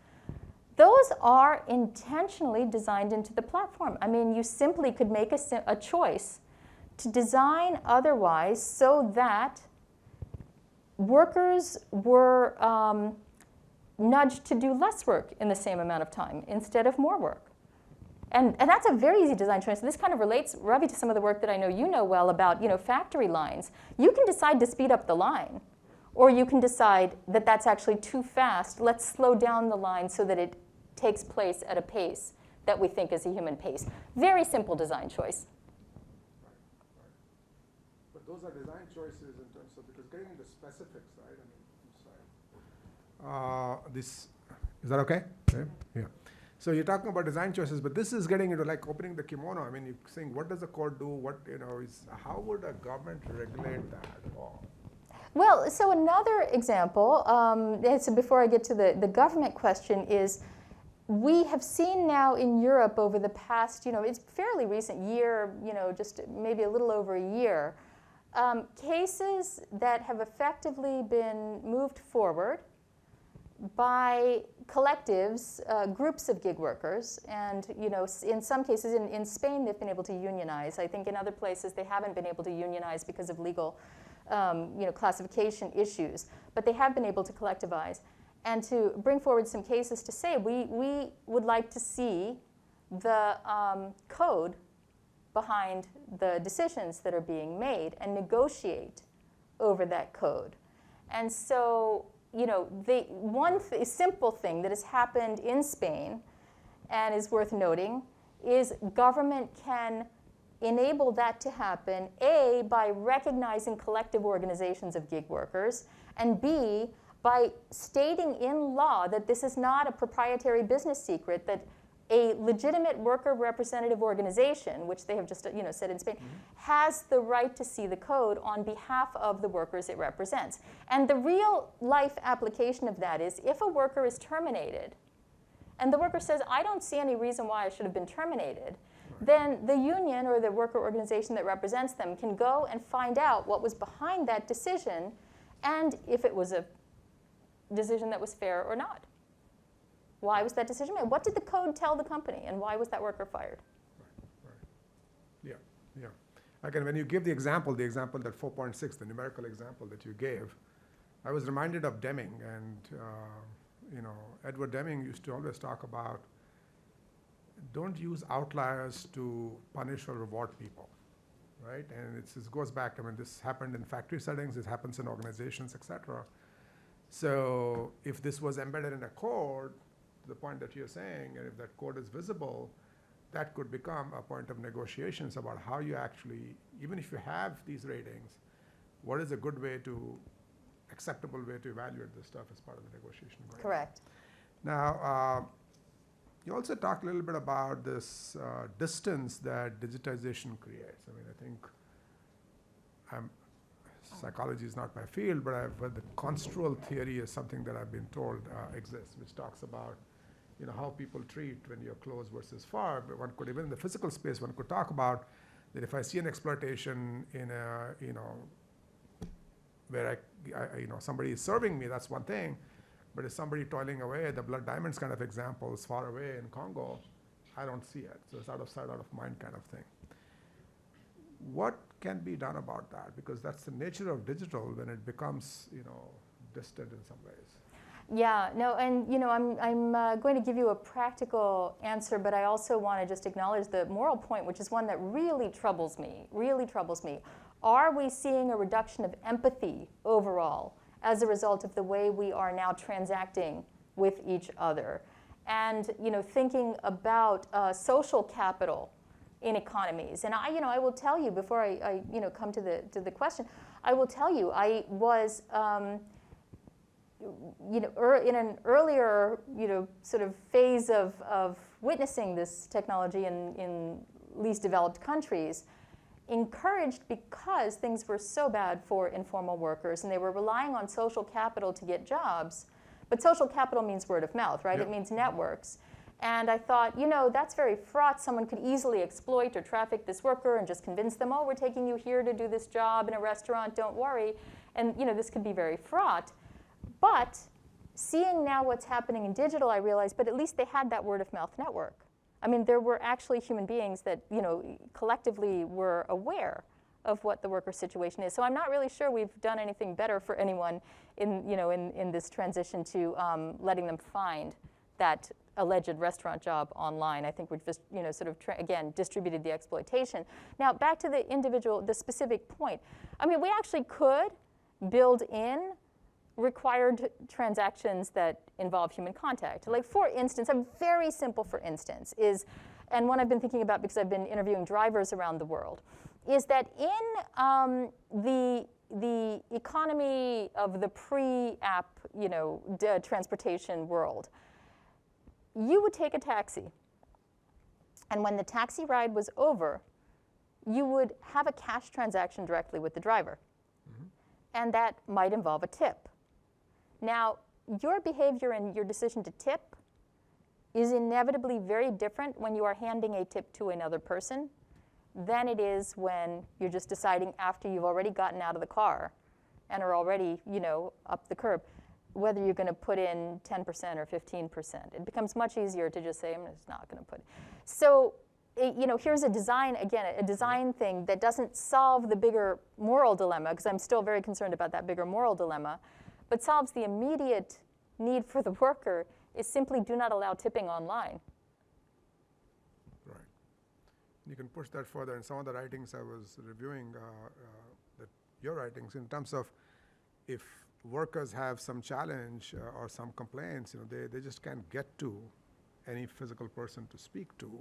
those are intentionally designed into the platform. You simply could make a choice to design otherwise so that workers were nudged to do less work in the same amount of time instead of more work. And that's a very easy design choice. This kind of relates, Ravi, to some of the work that I know you know well about factory lines. You can decide to speed up the line, or you can decide that that's actually too fast. Let's slow down the line so that it takes place at a pace that we think is a human pace. Very simple design choice. Right. But those are design choices in terms of, because getting into specifics, right? Is that okay? Okay. Yeah. So you're talking about design choices, but this is getting into like opening the kimono. You're saying, what does the code do? How would a government regulate that at all? Well, so another example, so before I get to the government question, is we have seen now in Europe over the past, it's fairly recent year, just maybe a little over a year, cases that have effectively been moved forward by collectives, groups of gig workers, and in some cases, in Spain, they've been able to unionize. I think in other places they haven't been able to unionize because of legal, classification issues, but they have been able to collectivize and to bring forward some cases to say we would like to see the code behind the decisions that are being made and negotiate over that code. And so, the one simple thing that has happened in Spain and is worth noting is government can enable that to happen, A, by recognizing collective organizations of gig workers, and B, by stating in law that this is not a proprietary business secret, that a legitimate worker representative organization, which they have just said in Spain, has the right to see the code on behalf of the workers it represents. And the real life application of that is if a worker is terminated, and the worker says, I don't see any reason why I should have been terminated, then the union or the worker organization that represents them can go and find out what was behind that decision and if it was a decision that was fair or not. Why was that decision made? What did the code tell the company, and why was that worker fired? Right. Yeah. Again, when you give the example that 4.6, the numerical example that you gave, I was reminded of Deming, and Edward Deming used to always talk about don't use outliers to punish or reward people, right? And it goes back, this happened in factory settings, it happens in organizations, etc. So if this was embedded in a code, to the point that you're saying, and if that code is visible, that could become a point of negotiations about how you actually, even if you have these ratings, what is a good way to, acceptable way to evaluate this stuff as part of the negotiation. Correct. Now, you also talked a little bit about this distance that digitization creates. I think psychology is not my field, but the construal theory is something that I've been told exists, which talks about how people treat when you're close versus far. But one could, even in the physical space, one could talk about that if I see an exploitation in a, where somebody is serving me, that's one thing. But if somebody toiling away, the blood diamonds kind of example is far away in Congo, I don't see it. So it's out of sight, out of mind kind of thing. What can be done about that? Because that's the nature of digital when it becomes, distant in some ways. Yeah, no, and I'm going to give you a practical answer, but I also want to just acknowledge the moral point, which is one that really troubles me, Are we seeing a reduction of empathy overall as a result of the way we are now transacting with each other? And thinking about social capital in economies. And I will tell you, before I come to the question, I will tell you, I was in an earlier sort of phase of witnessing this technology in least developed countries, encouraged because things were so bad for informal workers and they were relying on social capital to get jobs. But social capital means word of mouth, right? Yep. It means networks. And I thought, that's very fraught. Someone could easily exploit or traffic this worker and just convince them, oh, we're taking you here to do this job in a restaurant, don't worry. And this could be very fraught. But seeing now what's happening in digital, I realized, but at least they had that word of mouth network. There were actually human beings that, collectively were aware of what the worker situation is. So I'm not really sure we've done anything better for anyone in this transition to letting them find that alleged restaurant job online. I think we've just, again, distributed the exploitation. Now, back to the specific point. We actually could build in required transactions that involve human contact. Like, for instance, a very simple for instance is, and one I've been thinking about because I've been interviewing drivers around the world, is that in the economy of the pre-app, transportation world, you would take a taxi, and when the taxi ride was over, you would have a cash transaction directly with the driver. Mm-hmm. And that might involve a tip. Now, your behavior and your decision to tip is inevitably very different when you are handing a tip to another person than it is when you're just deciding after you've already gotten out of the car and are already, up the curb, whether you're going to put in 10% or 15%. It becomes much easier to just say, I'm just not going to put it. So, here's a design, again, a design thing that doesn't solve the bigger moral dilemma, because I'm still very concerned about that bigger moral dilemma, but solves the immediate need for the worker is simply do not allow tipping online. Right. You can push that further. In some of the writings I was reviewing, your writings, in terms of if workers have some challenge or some complaints, they just can't get to any physical person to speak to.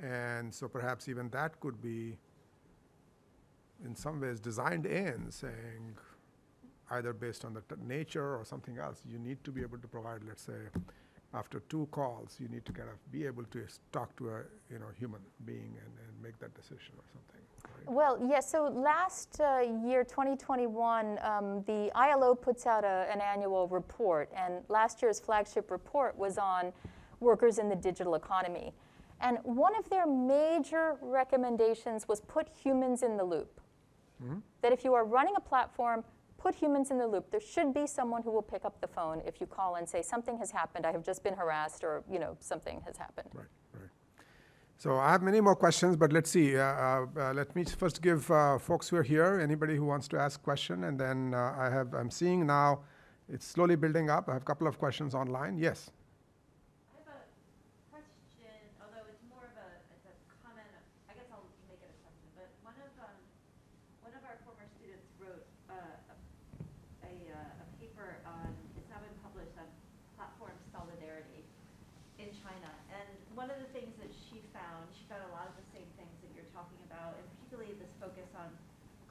And so perhaps even that could be, in some ways, designed in, saying, either based on the nature or something else, you need to be able to provide, let's say, after 2 calls, you need to kind of be able to talk to a human being and make that decision or something. Right? Well, yes. So last year, 2021, the ILO puts out an annual report, and last year's flagship report was on workers in the digital economy. And one of their major recommendations was put humans in the loop. Mm-hmm. That if you are running a platform, put humans in the loop. There should be someone who will pick up the phone if you call and say, something has happened, I have just been harassed, or something has happened. Right, right. So I have many more questions, but let's see. Let me first give folks who are here, anybody who wants to ask a question, and then I'm seeing now it's slowly building up. I have a couple of questions online. Yes? One of the things that she found a lot of the same things that you're talking about, and particularly this focus on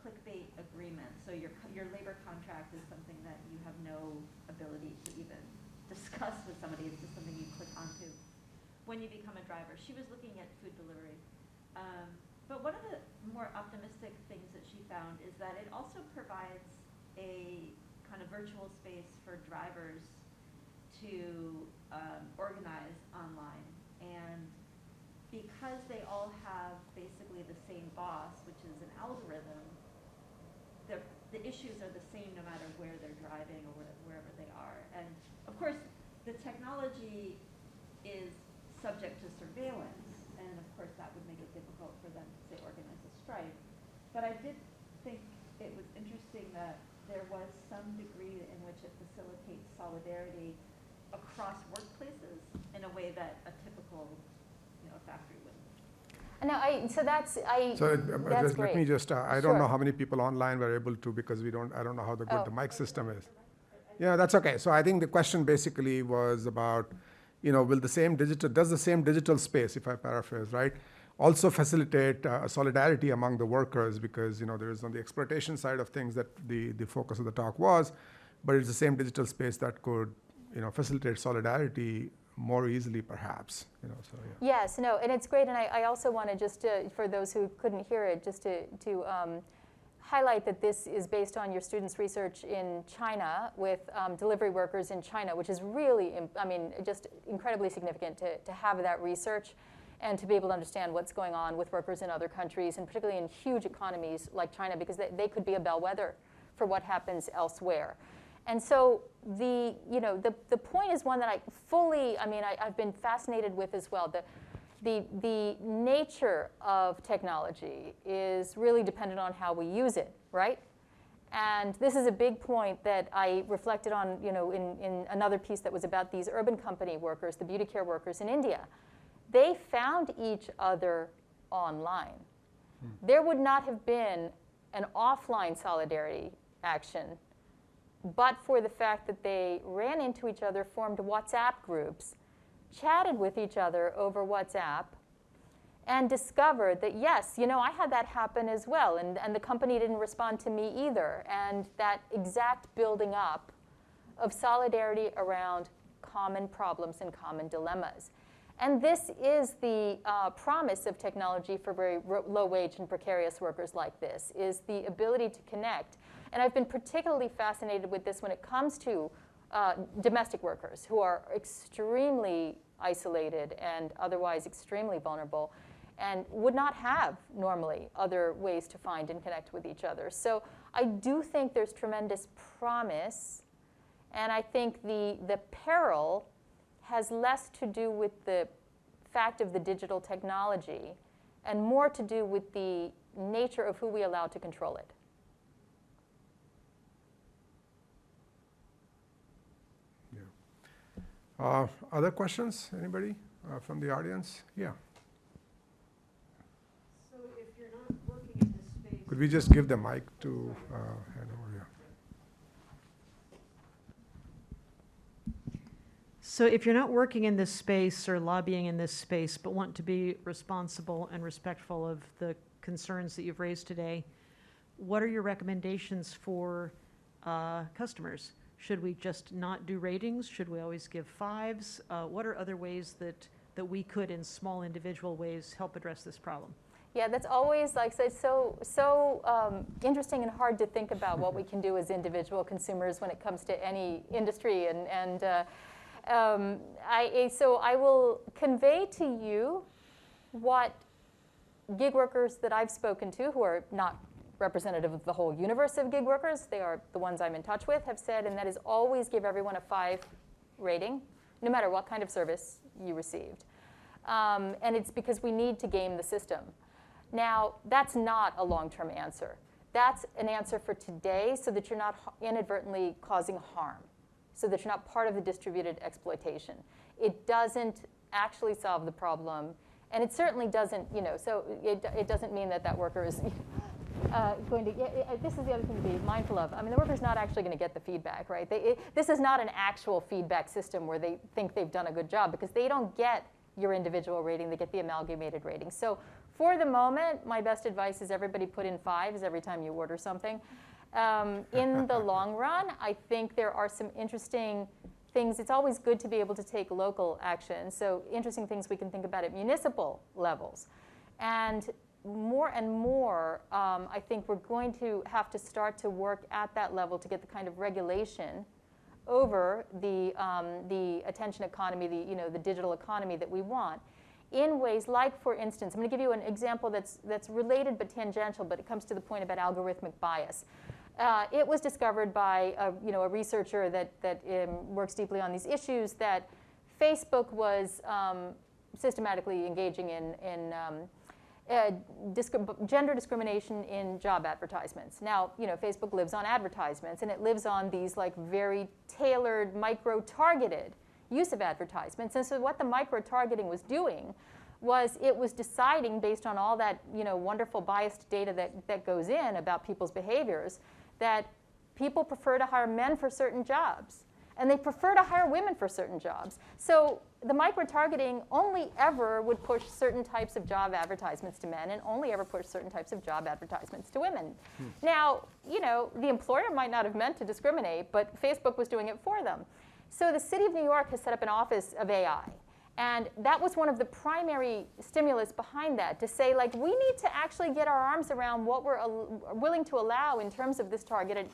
clickbait agreements. So your labor contract is something that you have no ability to even discuss with somebody. It's just something you click onto when you become a driver. She was looking at food delivery. But one of the more optimistic things that she found is that it also provides a kind of virtual space for drivers to organize online. And because they all have basically the same boss, which is an algorithm, the issues are the same no matter where they're driving or wherever they are. And of course, the technology is subject to surveillance, and of course that would make it difficult for them to, say, organize a strike. But I did think it was interesting that there was some degree in which it facilitates solidarity across workplaces in a way that a typical, factory wouldn't. No, that's great. Let me just, I don't know how many people online were able to, because I don't know how good the mic system is. Yeah, that's okay. So I think the question basically was about, does the same digital space, if I paraphrase, right, also facilitate solidarity among the workers, because, there is on the exploitation side of things that the focus of the talk was, but it's the same digital space that could facilitate solidarity more easily, perhaps. So, yeah. Yes, no, and it's great. And I also want to just, for those who couldn't hear it, just to highlight that this is based on your students' research in China with delivery workers in China, which is really, just incredibly significant to have that research and to be able to understand what's going on with workers in other countries, and particularly in huge economies like China, because they could be a bellwether for what happens elsewhere. And so the point is one that I've been fascinated with as well. The nature of technology is really dependent on how we use it, right? And this is a big point that I reflected on, in another piece that was about these urban company workers, the beauty care workers in India. They found each other online. There would not have been an offline solidarity action but for the fact that they ran into each other, formed WhatsApp groups, chatted with each other over WhatsApp, and discovered that, yes, I had that happen as well, and the company didn't respond to me either. And that exact building up of solidarity around common problems and common dilemmas. And this is the promise of technology for very low-wage and precarious workers like this, is the ability to connect. And I've been particularly fascinated with this when it comes to domestic workers who are extremely isolated and otherwise extremely vulnerable and would not have normally other ways to find and connect with each other. So I do think there's tremendous promise, and I think the peril has less to do with the fact of the digital technology and more to do with the nature of who we allow to control it. Yeah. Other questions? Anybody from the audience? Yeah. So if you're not working in this space, Could we just give the mic to hand over here? so if you're not working in this space or lobbying in this space, but want to be responsible and respectful of the concerns that you've raised today, what are your recommendations for customers? Should we just not do ratings? Should we always give 5s? What are other ways that we could, in small individual ways, help address this problem? Yeah, that's always like so interesting and hard to think about what we can do as individual consumers when it comes to any industry. So I will convey to you what gig workers that I've spoken to, who are not representative of the whole universe of gig workers, they are the ones I'm in touch with, have said, and that is always give everyone a 5 rating, no matter what kind of service you received. And it's because we need to game the system. Now, that's not a long-term answer. That's an answer for today so that you're not inadvertently causing harm, so that you're not part of the distributed exploitation. It doesn't actually solve the problem, and it certainly doesn't, so it doesn't mean that worker is going to, this is the other thing to be mindful of. I mean, the worker's not actually going to get the feedback, right? This is not an actual feedback system where they think they've done a good job, because they don't get your individual rating, they get the amalgamated rating. So for the moment, my best advice is everybody put in 5s every time you order something. In the long run, I think there are some interesting things. It's always good to be able to take local action. So interesting things we can think about at municipal levels. And more, I think we're going to have to start to work at that level to get the kind of regulation over the attention economy, the digital economy that we want, in ways like, for instance, I'm going to give you an example that's related but tangential, but it comes to the point about algorithmic bias. It was discovered by a researcher that works deeply on these issues that Facebook was systematically engaging in gender discrimination in job advertisements. Now, Facebook lives on advertisements, and it lives on these very tailored, micro-targeted use of advertisements. And so what the micro-targeting was doing was it was deciding, based on all that wonderful biased data that goes in about people's behaviors, that people prefer to hire men for certain jobs, and they prefer to hire women for certain jobs. So the micro-targeting only ever would push certain types of job advertisements to men and only ever push certain types of job advertisements to women. Now, the employer might not have meant to discriminate, but Facebook was doing it for them. So the city of New York has set up an office of AI. And that was one of the primary stimulus behind that, to say, we need to actually get our arms around what we're willing to allow in terms of this targeted,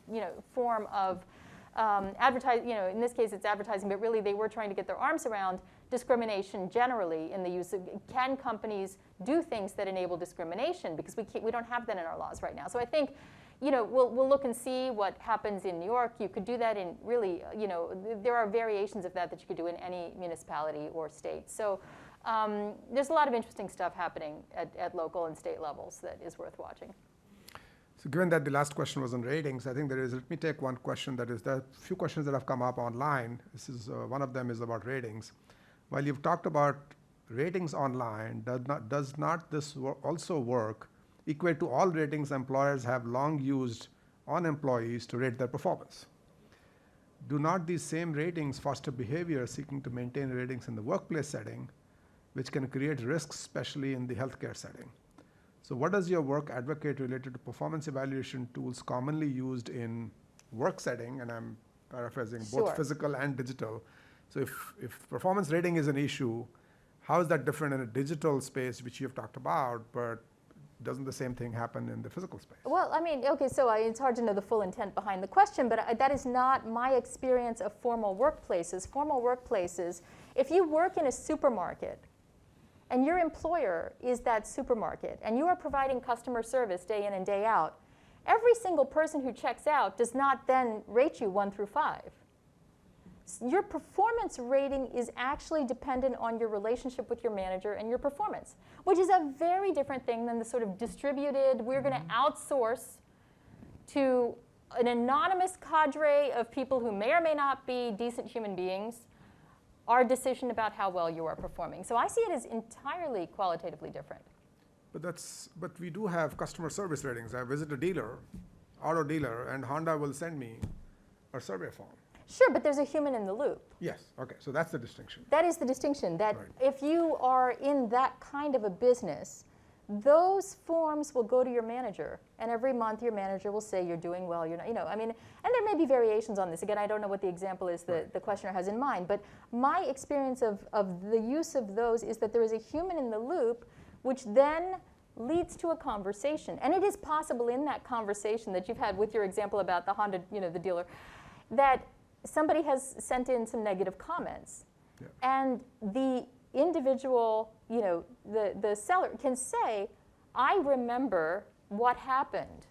form of advertising. In this case, it's advertising, but really they were trying to get their arms around discrimination generally in the use of, can companies do things that enable discrimination? Because we don't have that in our laws right now. So I think, we'll look and see what happens in New York. You could do that in really, there are variations of that you could do in any municipality or state. So there's a lot of interesting stuff happening at local and state levels that is worth watching. So given that the last question was on ratings, I think let me take one question there are a few questions that have come up online. This is, one of them is about ratings. While you've talked about ratings online, does not this also work equate to all ratings employers have long used on employees to rate their performance? Do not these same ratings foster behavior seeking to maintain ratings in the workplace setting, which can create risks, especially in the healthcare setting? So what does your work advocate related to performance evaluation tools commonly used in work setting? And I'm paraphrasing, both physical and digital. So if performance rating is an issue, how is that different in a digital space, which you've talked about, but doesn't the same thing happen in the physical space? Well, I mean, okay, so it's hard to know the full intent behind the question, but that is not my experience of formal workplaces. Formal workplaces, if you work in a supermarket and your employer is that supermarket and you are providing customer service day in and day out, every single person who checks out does not then rate you 1 through 5. Your performance rating is actually dependent on your relationship with your manager and your performance, which is a very different thing than the sort of distributed, we're going to outsource to an anonymous cadre of people who may or may not be decent human beings our decision about how well you are performing. So I see it as entirely qualitatively different. But we do have customer service ratings. I visit a dealer, auto dealer, and Honda will send me a survey form. Sure, but there's a human in the loop. Yes, okay, so that's the distinction. That is the distinction, that Right. if you are in that kind of a business, those forms will go to your manager, and every month your manager will say you're doing well, you're not, I mean, and there may be variations on this. Again, I don't know what the example is that the questioner has in mind, but my experience of the use of those is that there is a human in the loop, which then leads to a conversation. And it is possible in that conversation that you've had with your example about the Honda, the dealer, that somebody has sent in some negative comments. Yeah. And the individual, the seller can say, I remember what happened.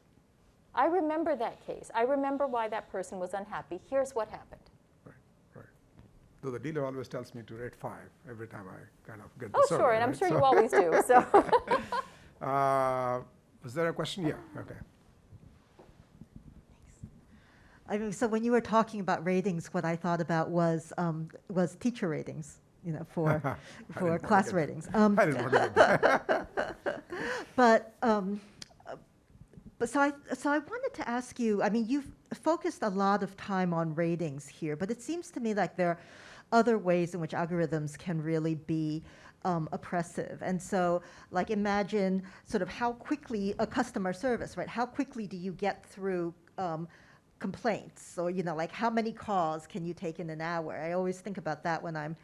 I remember that case. I remember why that person was unhappy. Here's what happened. Right. Though the dealer always tells me to rate 5 every time I kind of get the Oh, survey, sure, and I'm right? sure you always do. So. Was there a question? Yeah, okay. I mean, so when you were talking about ratings, what I thought about was teacher ratings, for class ratings. I didn't want to get that. But so I wanted to ask you. I mean, you've focused a lot of time on ratings here, but it seems to me like there are other ways in which algorithms can really be oppressive. And so, like, imagine sort of how quickly a customer service, right? How quickly do you get through complaints, or like how many calls can you take in an hour? I always think about that when I'm,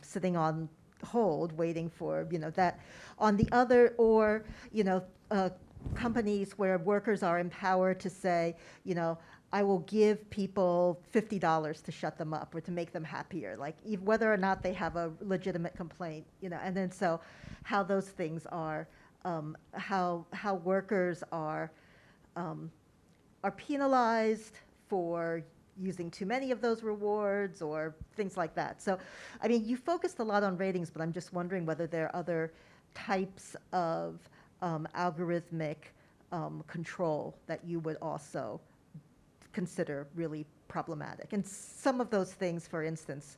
sitting on hold waiting for that. On the other, or companies where workers are empowered to say, I will give people $50 to shut them up or to make them happier, like whether or not they have a legitimate complaint, and then so how those things are, how workers are penalized for using too many of those rewards or things like that. So, I mean, you focused a lot on ratings, but I'm just wondering whether there are other types of algorithmic control that you would also consider really problematic. And some of those things, for instance,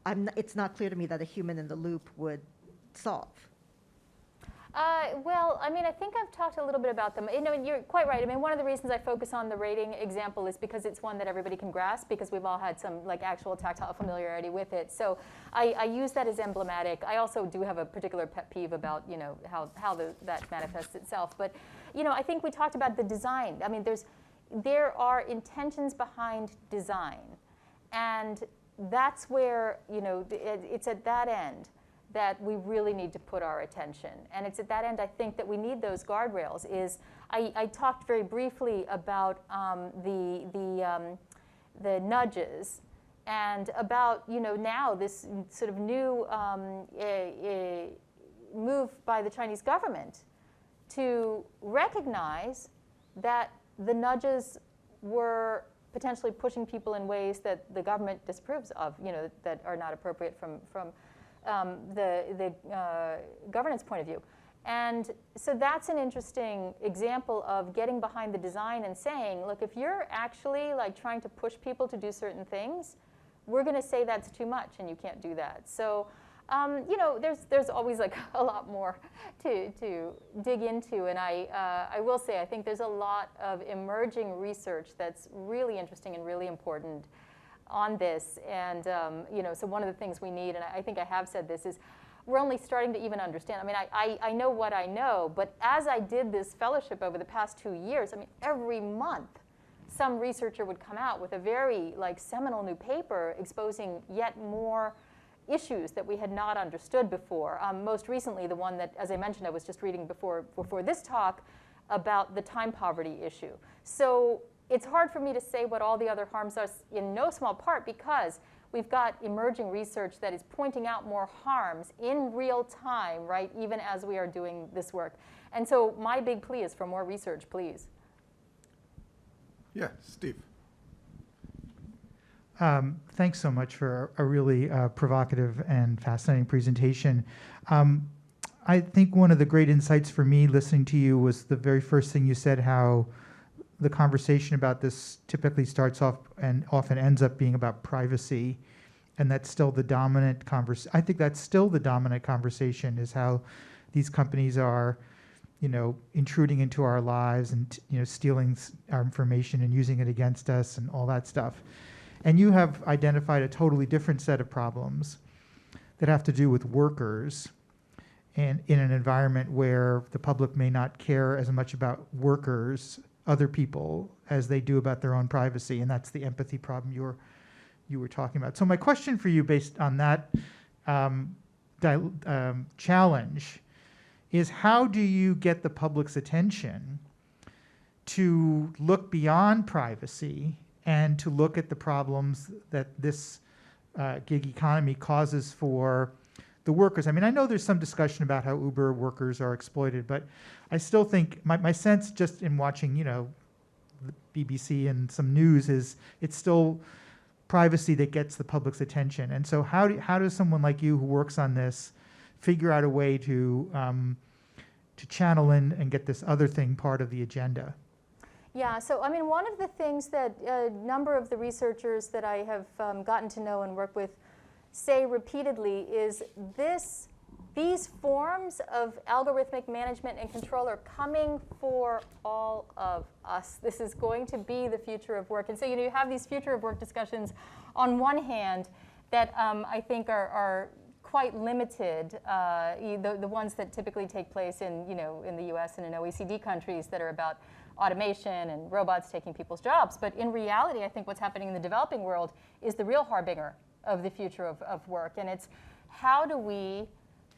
it's not clear to me that a human in the loop would solve. Well, I mean, I think I've talked a little bit about them. You're quite right. I mean, one of the reasons I focus on the rating example is because it's one that everybody can grasp, because we've all had some actual tactile familiarity with it. So I use that as emblematic. I also do have a particular pet peeve about how that manifests itself. But I think we talked about the design. I mean, there are intentions behind design, and that's where it's at that end that we really need to put our attention. And it's at that end, I think, that we need those guardrails. I talked very briefly about the nudges, and about now this sort of new move by the Chinese government to recognize that the nudges were potentially pushing people in ways that the government disapproves of, that are not appropriate from the governance point of view. And so that's an interesting example of getting behind the design and saying, look, if you're actually trying to push people to do certain things, we're going to say that's too much and you can't do that. So there's always a lot more to dig into, and I will say I think there's a lot of emerging research that's really interesting and really important on this. And so one of the things we need, and I think I have said this, is we're only starting to even understand. I mean, I know what I know, but as I did this fellowship over the past 2 years, I mean, every month some researcher would come out with a very seminal new paper exposing yet more issues that we had not understood before. Most recently, the one that, as I mentioned, I was just reading before this talk about the time poverty issue. So it's hard for me to say what all the other harms are, in no small part because we've got emerging research that is pointing out more harms in real time, right, even as we are doing this work. And so my big plea is for more research, please. Yeah, Steve. Thanks so much for a really provocative and fascinating presentation. I think one of the great insights for me listening to you was the very first thing you said, how the conversation about this typically starts off and often ends up being about privacy, and that's still the dominant conversation. I think that's still the dominant conversation, is how these companies are, intruding into our lives and stealing our information and using it against us and all that stuff. And you have identified a totally different set of problems that have to do with workers, and in an environment where the public may not care as much about workers, other people, as they do about their own privacy, and that's the empathy problem you were talking about. So my question for you, based on that challenge, is how do you get the public's attention to look beyond privacy and to look at the problems that this gig economy causes for the workers? I mean, I know there's some discussion about how Uber workers are exploited, but I still think my sense, just in watching, the BBC and some news, is it's still privacy that gets the public's attention. And so how does someone like you who works on this figure out a way to channel in and get this other thing part of the agenda? Yeah, so I mean, one of the things that a number of the researchers that I have gotten to know and work with say repeatedly is these forms of algorithmic management and control are coming for all of us. This is going to be the future of work. And so you have these future of work discussions on one hand that I think are quite limited, the ones that typically take place in the US and in OECD countries that are about automation and robots taking people's jobs. But in reality, I think what's happening in the developing world is the real harbinger of the future of work. And it's how do we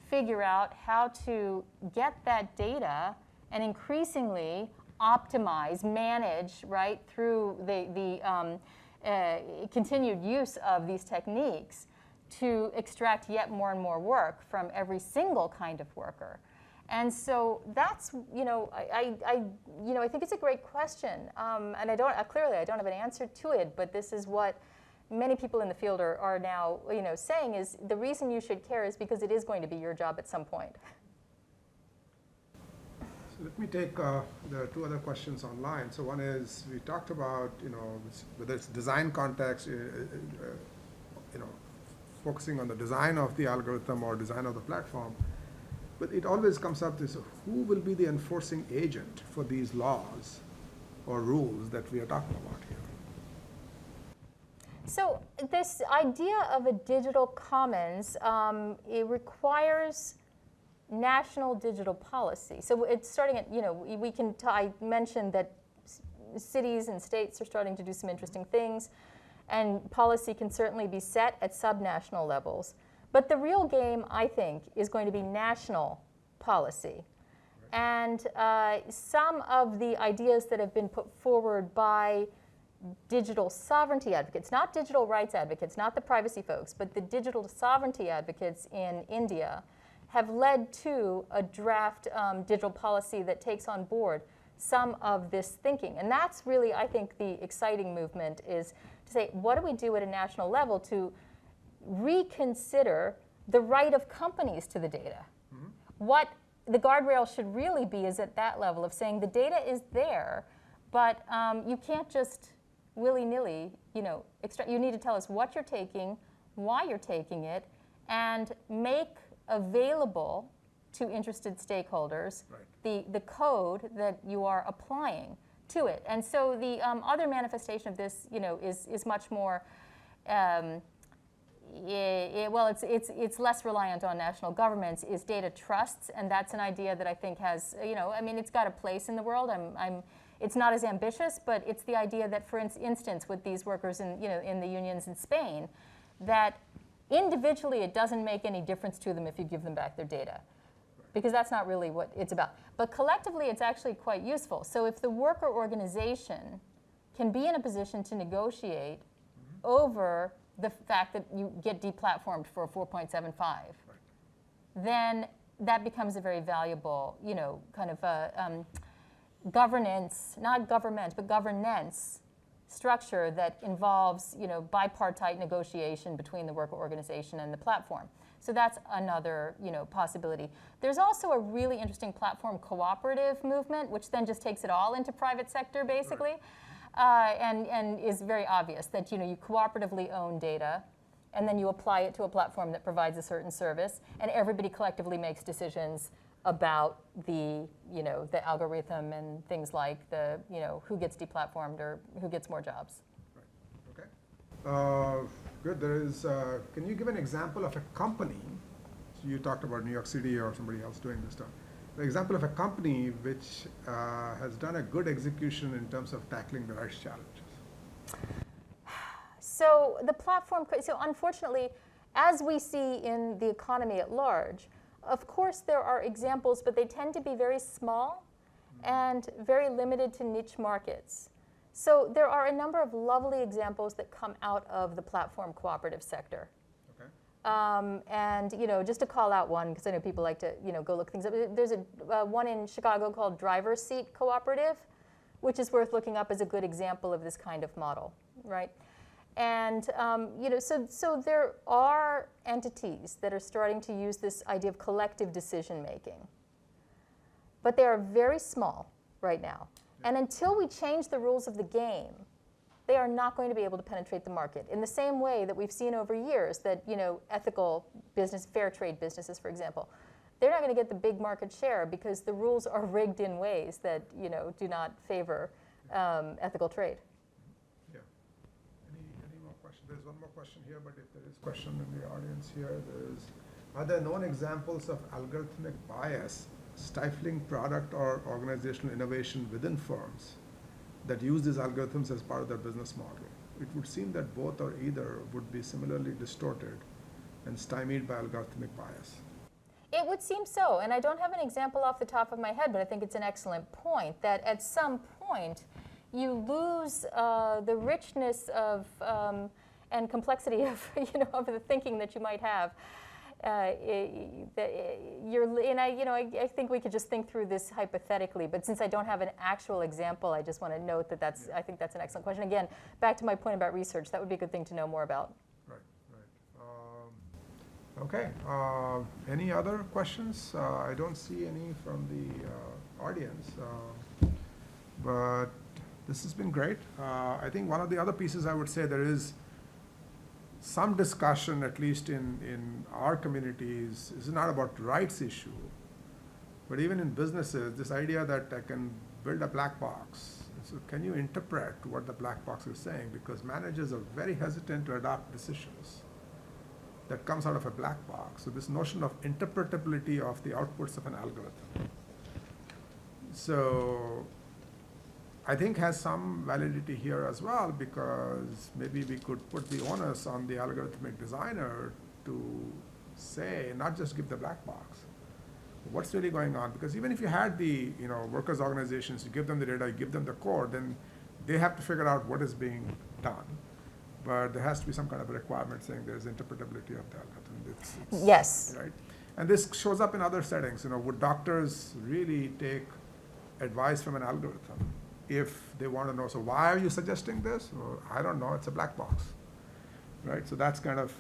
figure out how to get that data and increasingly optimize, manage, right, through the continued use of these techniques to extract yet more and more work from every single kind of worker. And so that's, I think it's a great question. And clearly I don't have an answer to it, but this is what many people in the field are now, saying is the reason you should care is because it is going to be your job at some point. So let me take the two other questions online. So one is, we talked about, whether it's design context, focusing on the design of the algorithm or design of the platform. But it always comes up to, so who will be the enforcing agent for these laws or rules that we are talking about here? So this idea of a digital commons, it requires national digital policy. So it's starting at, I mentioned that cities and states are starting to do some interesting things, and policy can certainly be set at subnational levels. But the real game, I think, is going to be national policy. And some of the ideas that have been put forward by digital sovereignty advocates, not digital rights advocates, not the privacy folks, but the digital sovereignty advocates in India, have led to a draft digital policy that takes on board some of this thinking. And that's really, I think, the exciting movement, is to say, what do we do at a national level to reconsider the right of companies to the data? Mm-hmm. What the guardrail should really be is at that level of saying the data is there, but you can't just willy-nilly, you need to tell us what you're taking, why you're taking it, and make available to interested stakeholders the code that you are applying to it. And so the other manifestation of this, is much more, it's less reliant on national governments, is data trusts, and that's an idea that I think has, it's got a place in the world. It's not as ambitious, but it's the idea that, for instance, with these workers in the unions in Spain, that Individually, it doesn't make any difference to them if you give them back their data, because that's not really what it's about. But collectively, it's actually quite useful. So if the worker organization can be in a position to negotiate over the fact that you get deplatformed for a 4.75, then that becomes a very valuable, kind of a governance, not government, but governance structure that involves, bipartite negotiation between the worker organization and the platform. So that's another, possibility. There's also a really interesting platform cooperative movement, which then just takes it all into private sector, basically, and is very obvious that, you cooperatively own data, and then you apply it to a platform that provides a certain service, and everybody collectively makes decisions about the, the algorithm and things like the, who gets deplatformed or who gets more jobs. Right. Okay. Good. There is. Can you give an example of a company? So you talked about New York City or somebody else doing this stuff. The example of a company which has done a good execution in terms of tackling the rights challenges. So the platform. So unfortunately, as we see in the economy at large, of course there are examples, but they tend to be very small and very limited to niche markets. So there are a number of lovely examples that come out of the platform cooperative sector. Okay. And just to call out one, because I know people like to go look things up. There's a one in Chicago called Driver's Seat Cooperative, which is worth looking up as a good example of this kind of model, right? And so there are entities that are starting to use this idea of collective decision making, but they are very small right now. And until we change the rules of the game, they are not going to be able to penetrate the market. In the same way that we've seen over years that ethical business, fair trade businesses, for example, they're not going to get the big market share because the rules are rigged in ways that do not favor ethical trade. Yeah. Any more questions? There's one more question here, but if there is question in the audience here, are there known examples of algorithmic bias stifling product or organizational innovation within firms that use these algorithms as part of their business model? It would seem that both or either would be similarly distorted and stymied by algorithmic bias. It would seem so, and I don't have an example off the top of my head, but I think it's an excellent point that at some point you lose the richness of and complexity of of the thinking that you might have. I think we could just think through this hypothetically, but since I don't have an actual example, I just want to note that I think that's an excellent question. Again, back to my point about research, that would be a good thing to know more about. Right. Okay. Any other questions? I don't see any from the audience, but this has been great. I think one of the other pieces I would say there is some discussion, at least in our communities, is not about rights issue, but even in businesses, this idea that I can build a black box. So can you interpret what the black box is saying? Because managers are very hesitant to adopt decisions that comes out of a black box. So this notion of interpretability of the outputs of an algorithm. So I think has some validity here as well, because maybe we could put the onus on the algorithmic designer to say, not just give the black box, what's really going on? Because even if you had the workers' organizations, you give them the data, you give them the code, then they have to figure out what is being done. But there has to be some kind of a requirement saying there's interpretability of the algorithm. Yes. Right? And this shows up in other settings. Would doctors really take advice from an algorithm if they want to know, so why are you suggesting this? Well, I don't know, it's a black box, right? So that's kind of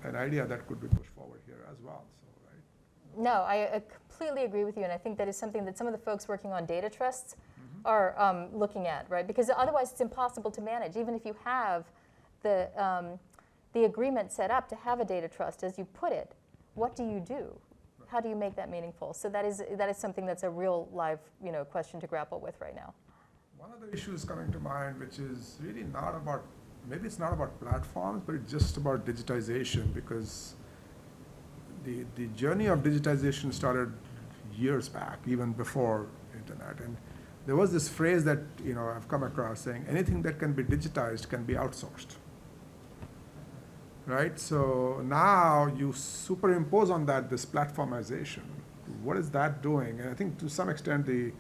an idea that could be pushed forward here as well. So, right? No, I completely agree with you, and I think that is something that some of the folks working on data trusts are looking at, right? Because otherwise it's impossible to manage. Even if you have the agreement set up to have a data trust, as you put it, what do you do? How do you make that meaningful? So that is something that's a real live question to grapple with right now. One of the issues coming to mind, which is really not about, maybe it's not about platforms, but it's just about digitization, because the journey of digitization started years back, even before internet. And there was this phrase that I've come across saying, anything that can be digitized can be outsourced. right? So now you superimpose on that this platformization. What is that doing? And I think to some extent the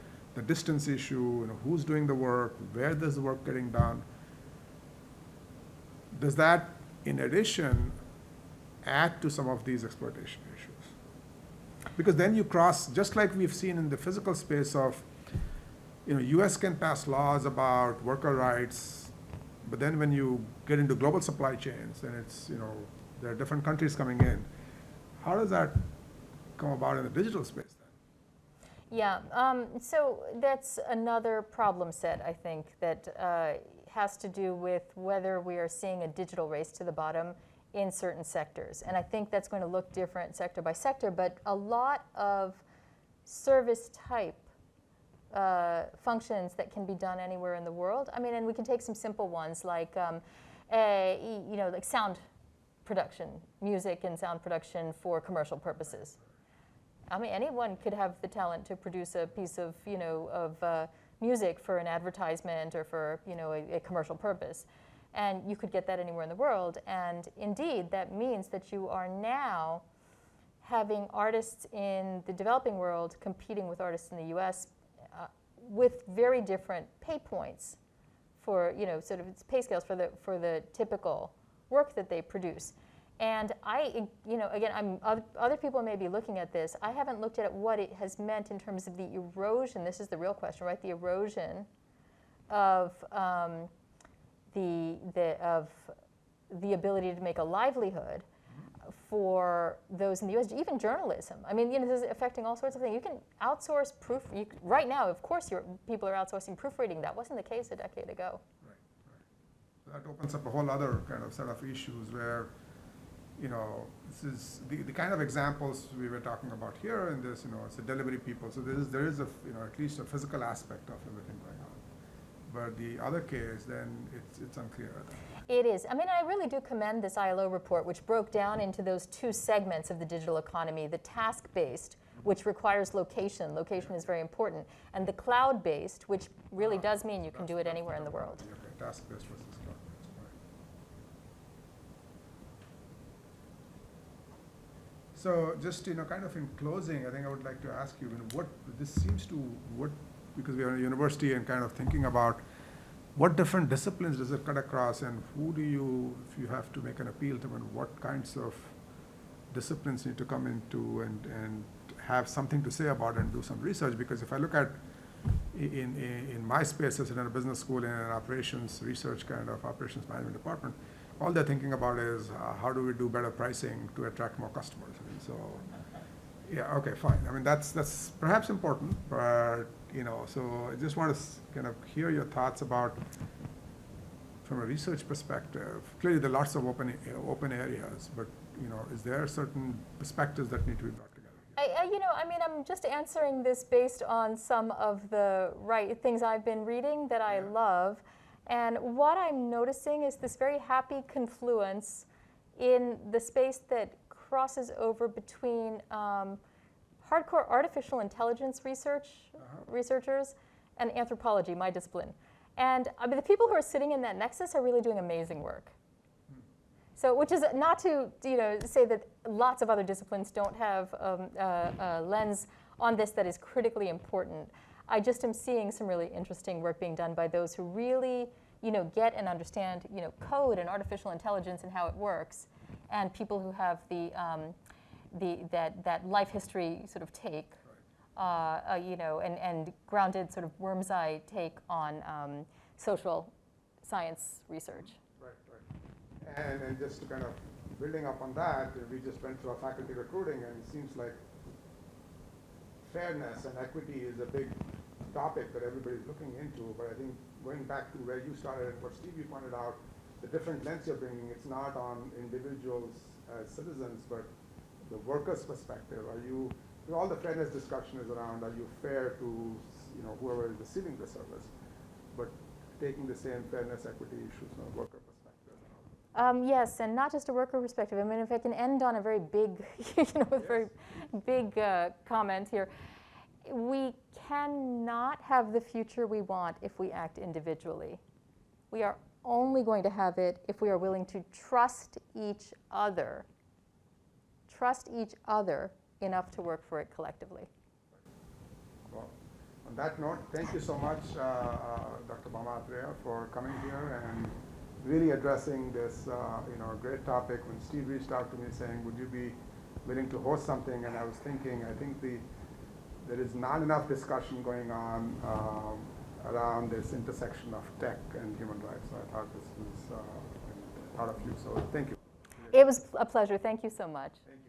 distance issue, who's doing the work, where is the work getting done, does that, in addition, add to some of these exploitation issues? Because then you cross, just like we've seen in the physical space of, US can pass laws about worker rights, but then when you get into global supply chains, and it's, there are different countries coming in, how does that come about in the digital space then? Yeah, so that's another problem set, I think, that has to do with whether we are seeing a digital race to the bottom in certain sectors. And I think that's going to look different sector by sector, but a lot of service type functions that can be done anywhere in the world. I mean, and we can take some simple ones like, like sound production, music and sound production for commercial purposes. I mean, anyone could have the talent to produce a piece of, music for an advertisement or for, a commercial purpose. And you could get that anywhere in the world. And indeed, that means that you are now having artists in the developing world competing with artists in the US with very different pay points for, sort of pay scales for the typical work that they produce. And again, other people may be looking at this. I haven't looked at what it has meant in terms of the erosion. This is the real question, right? The erosion of the ability to make a livelihood for those in the U.S., even journalism. I mean, this is affecting all sorts of things. You can outsource proof. Right now, of course, people are outsourcing proofreading. That wasn't the case a decade ago. Right. So that opens up a whole other kind of set of issues where, this is the kind of examples we were talking about here in this, it's the delivery people. So there is a, at least a physical aspect of everything going on. But the other case, then it's unclear. It is. I mean, I really do commend this ILO report, which broke down into those two segments of the digital economy, the task-based, which requires location. Location is very important. And the cloud-based, which really does mean you can do it anywhere in the world. Okay, task-based versus cloud-based. Right. So just, kind of in closing, I think I would like to ask you, because we are in a university and kind of thinking about what different disciplines does it cut across, and who do you, if you have to make an appeal to, what kinds of disciplines need to come into and have something to say about it and do some research? Because if I look at in my space as in a business school in an operations research kind of operations management department, all they're thinking about is how do we do better pricing to attract more customers. And so, yeah, okay, fine. I mean, that's perhaps important, but so I just want to kind of hear your thoughts about, from a research perspective. Clearly, there are lots of open areas, but is there certain perspectives that need to be brought together? I'm just answering this based on some of the things I've been reading that I love. And what I'm noticing is this very happy confluence in the space that crosses over between hardcore artificial intelligence researchers and anthropology, my discipline. And I mean, the people who are sitting in that nexus are really doing amazing work. So, which is not to say that lots of other disciplines don't have a lens on this that is critically important. I just am seeing some really interesting work being done by those who really get and understand code and artificial intelligence and how it works, and people who have that life history sort of take, and grounded sort of worm's eye take on social science research. Right. And just to kind of building up on that, we just went through our faculty recruiting, and it seems like fairness and equity is a big topic that everybody's looking into. But I think going back to where you started and what Steve pointed out, the different lens you're bringing, it's not on individuals as citizens, but the workers' perspective. All the fairness discussion is around, are you fair to whoever is receiving the service, but taking the same fairness, equity issues from a worker perspective. Yes, and not just a worker perspective. I mean, if I can end on a very big, very big comment here. We cannot have the future we want if we act individually. We are only going to have it if we are willing to trust each other. Trust each other enough to work for it collectively. Well, on that note, thank you so much, Dr. Bama Athreya, for coming here and really addressing this great topic. When Steve reached out to me saying, would you be willing to host something, and I was thinking, I think there is not enough discussion going on around this intersection of tech and human rights. So I thought this was part of you. So thank you. It was a pleasure. Thank you so much. Thank you.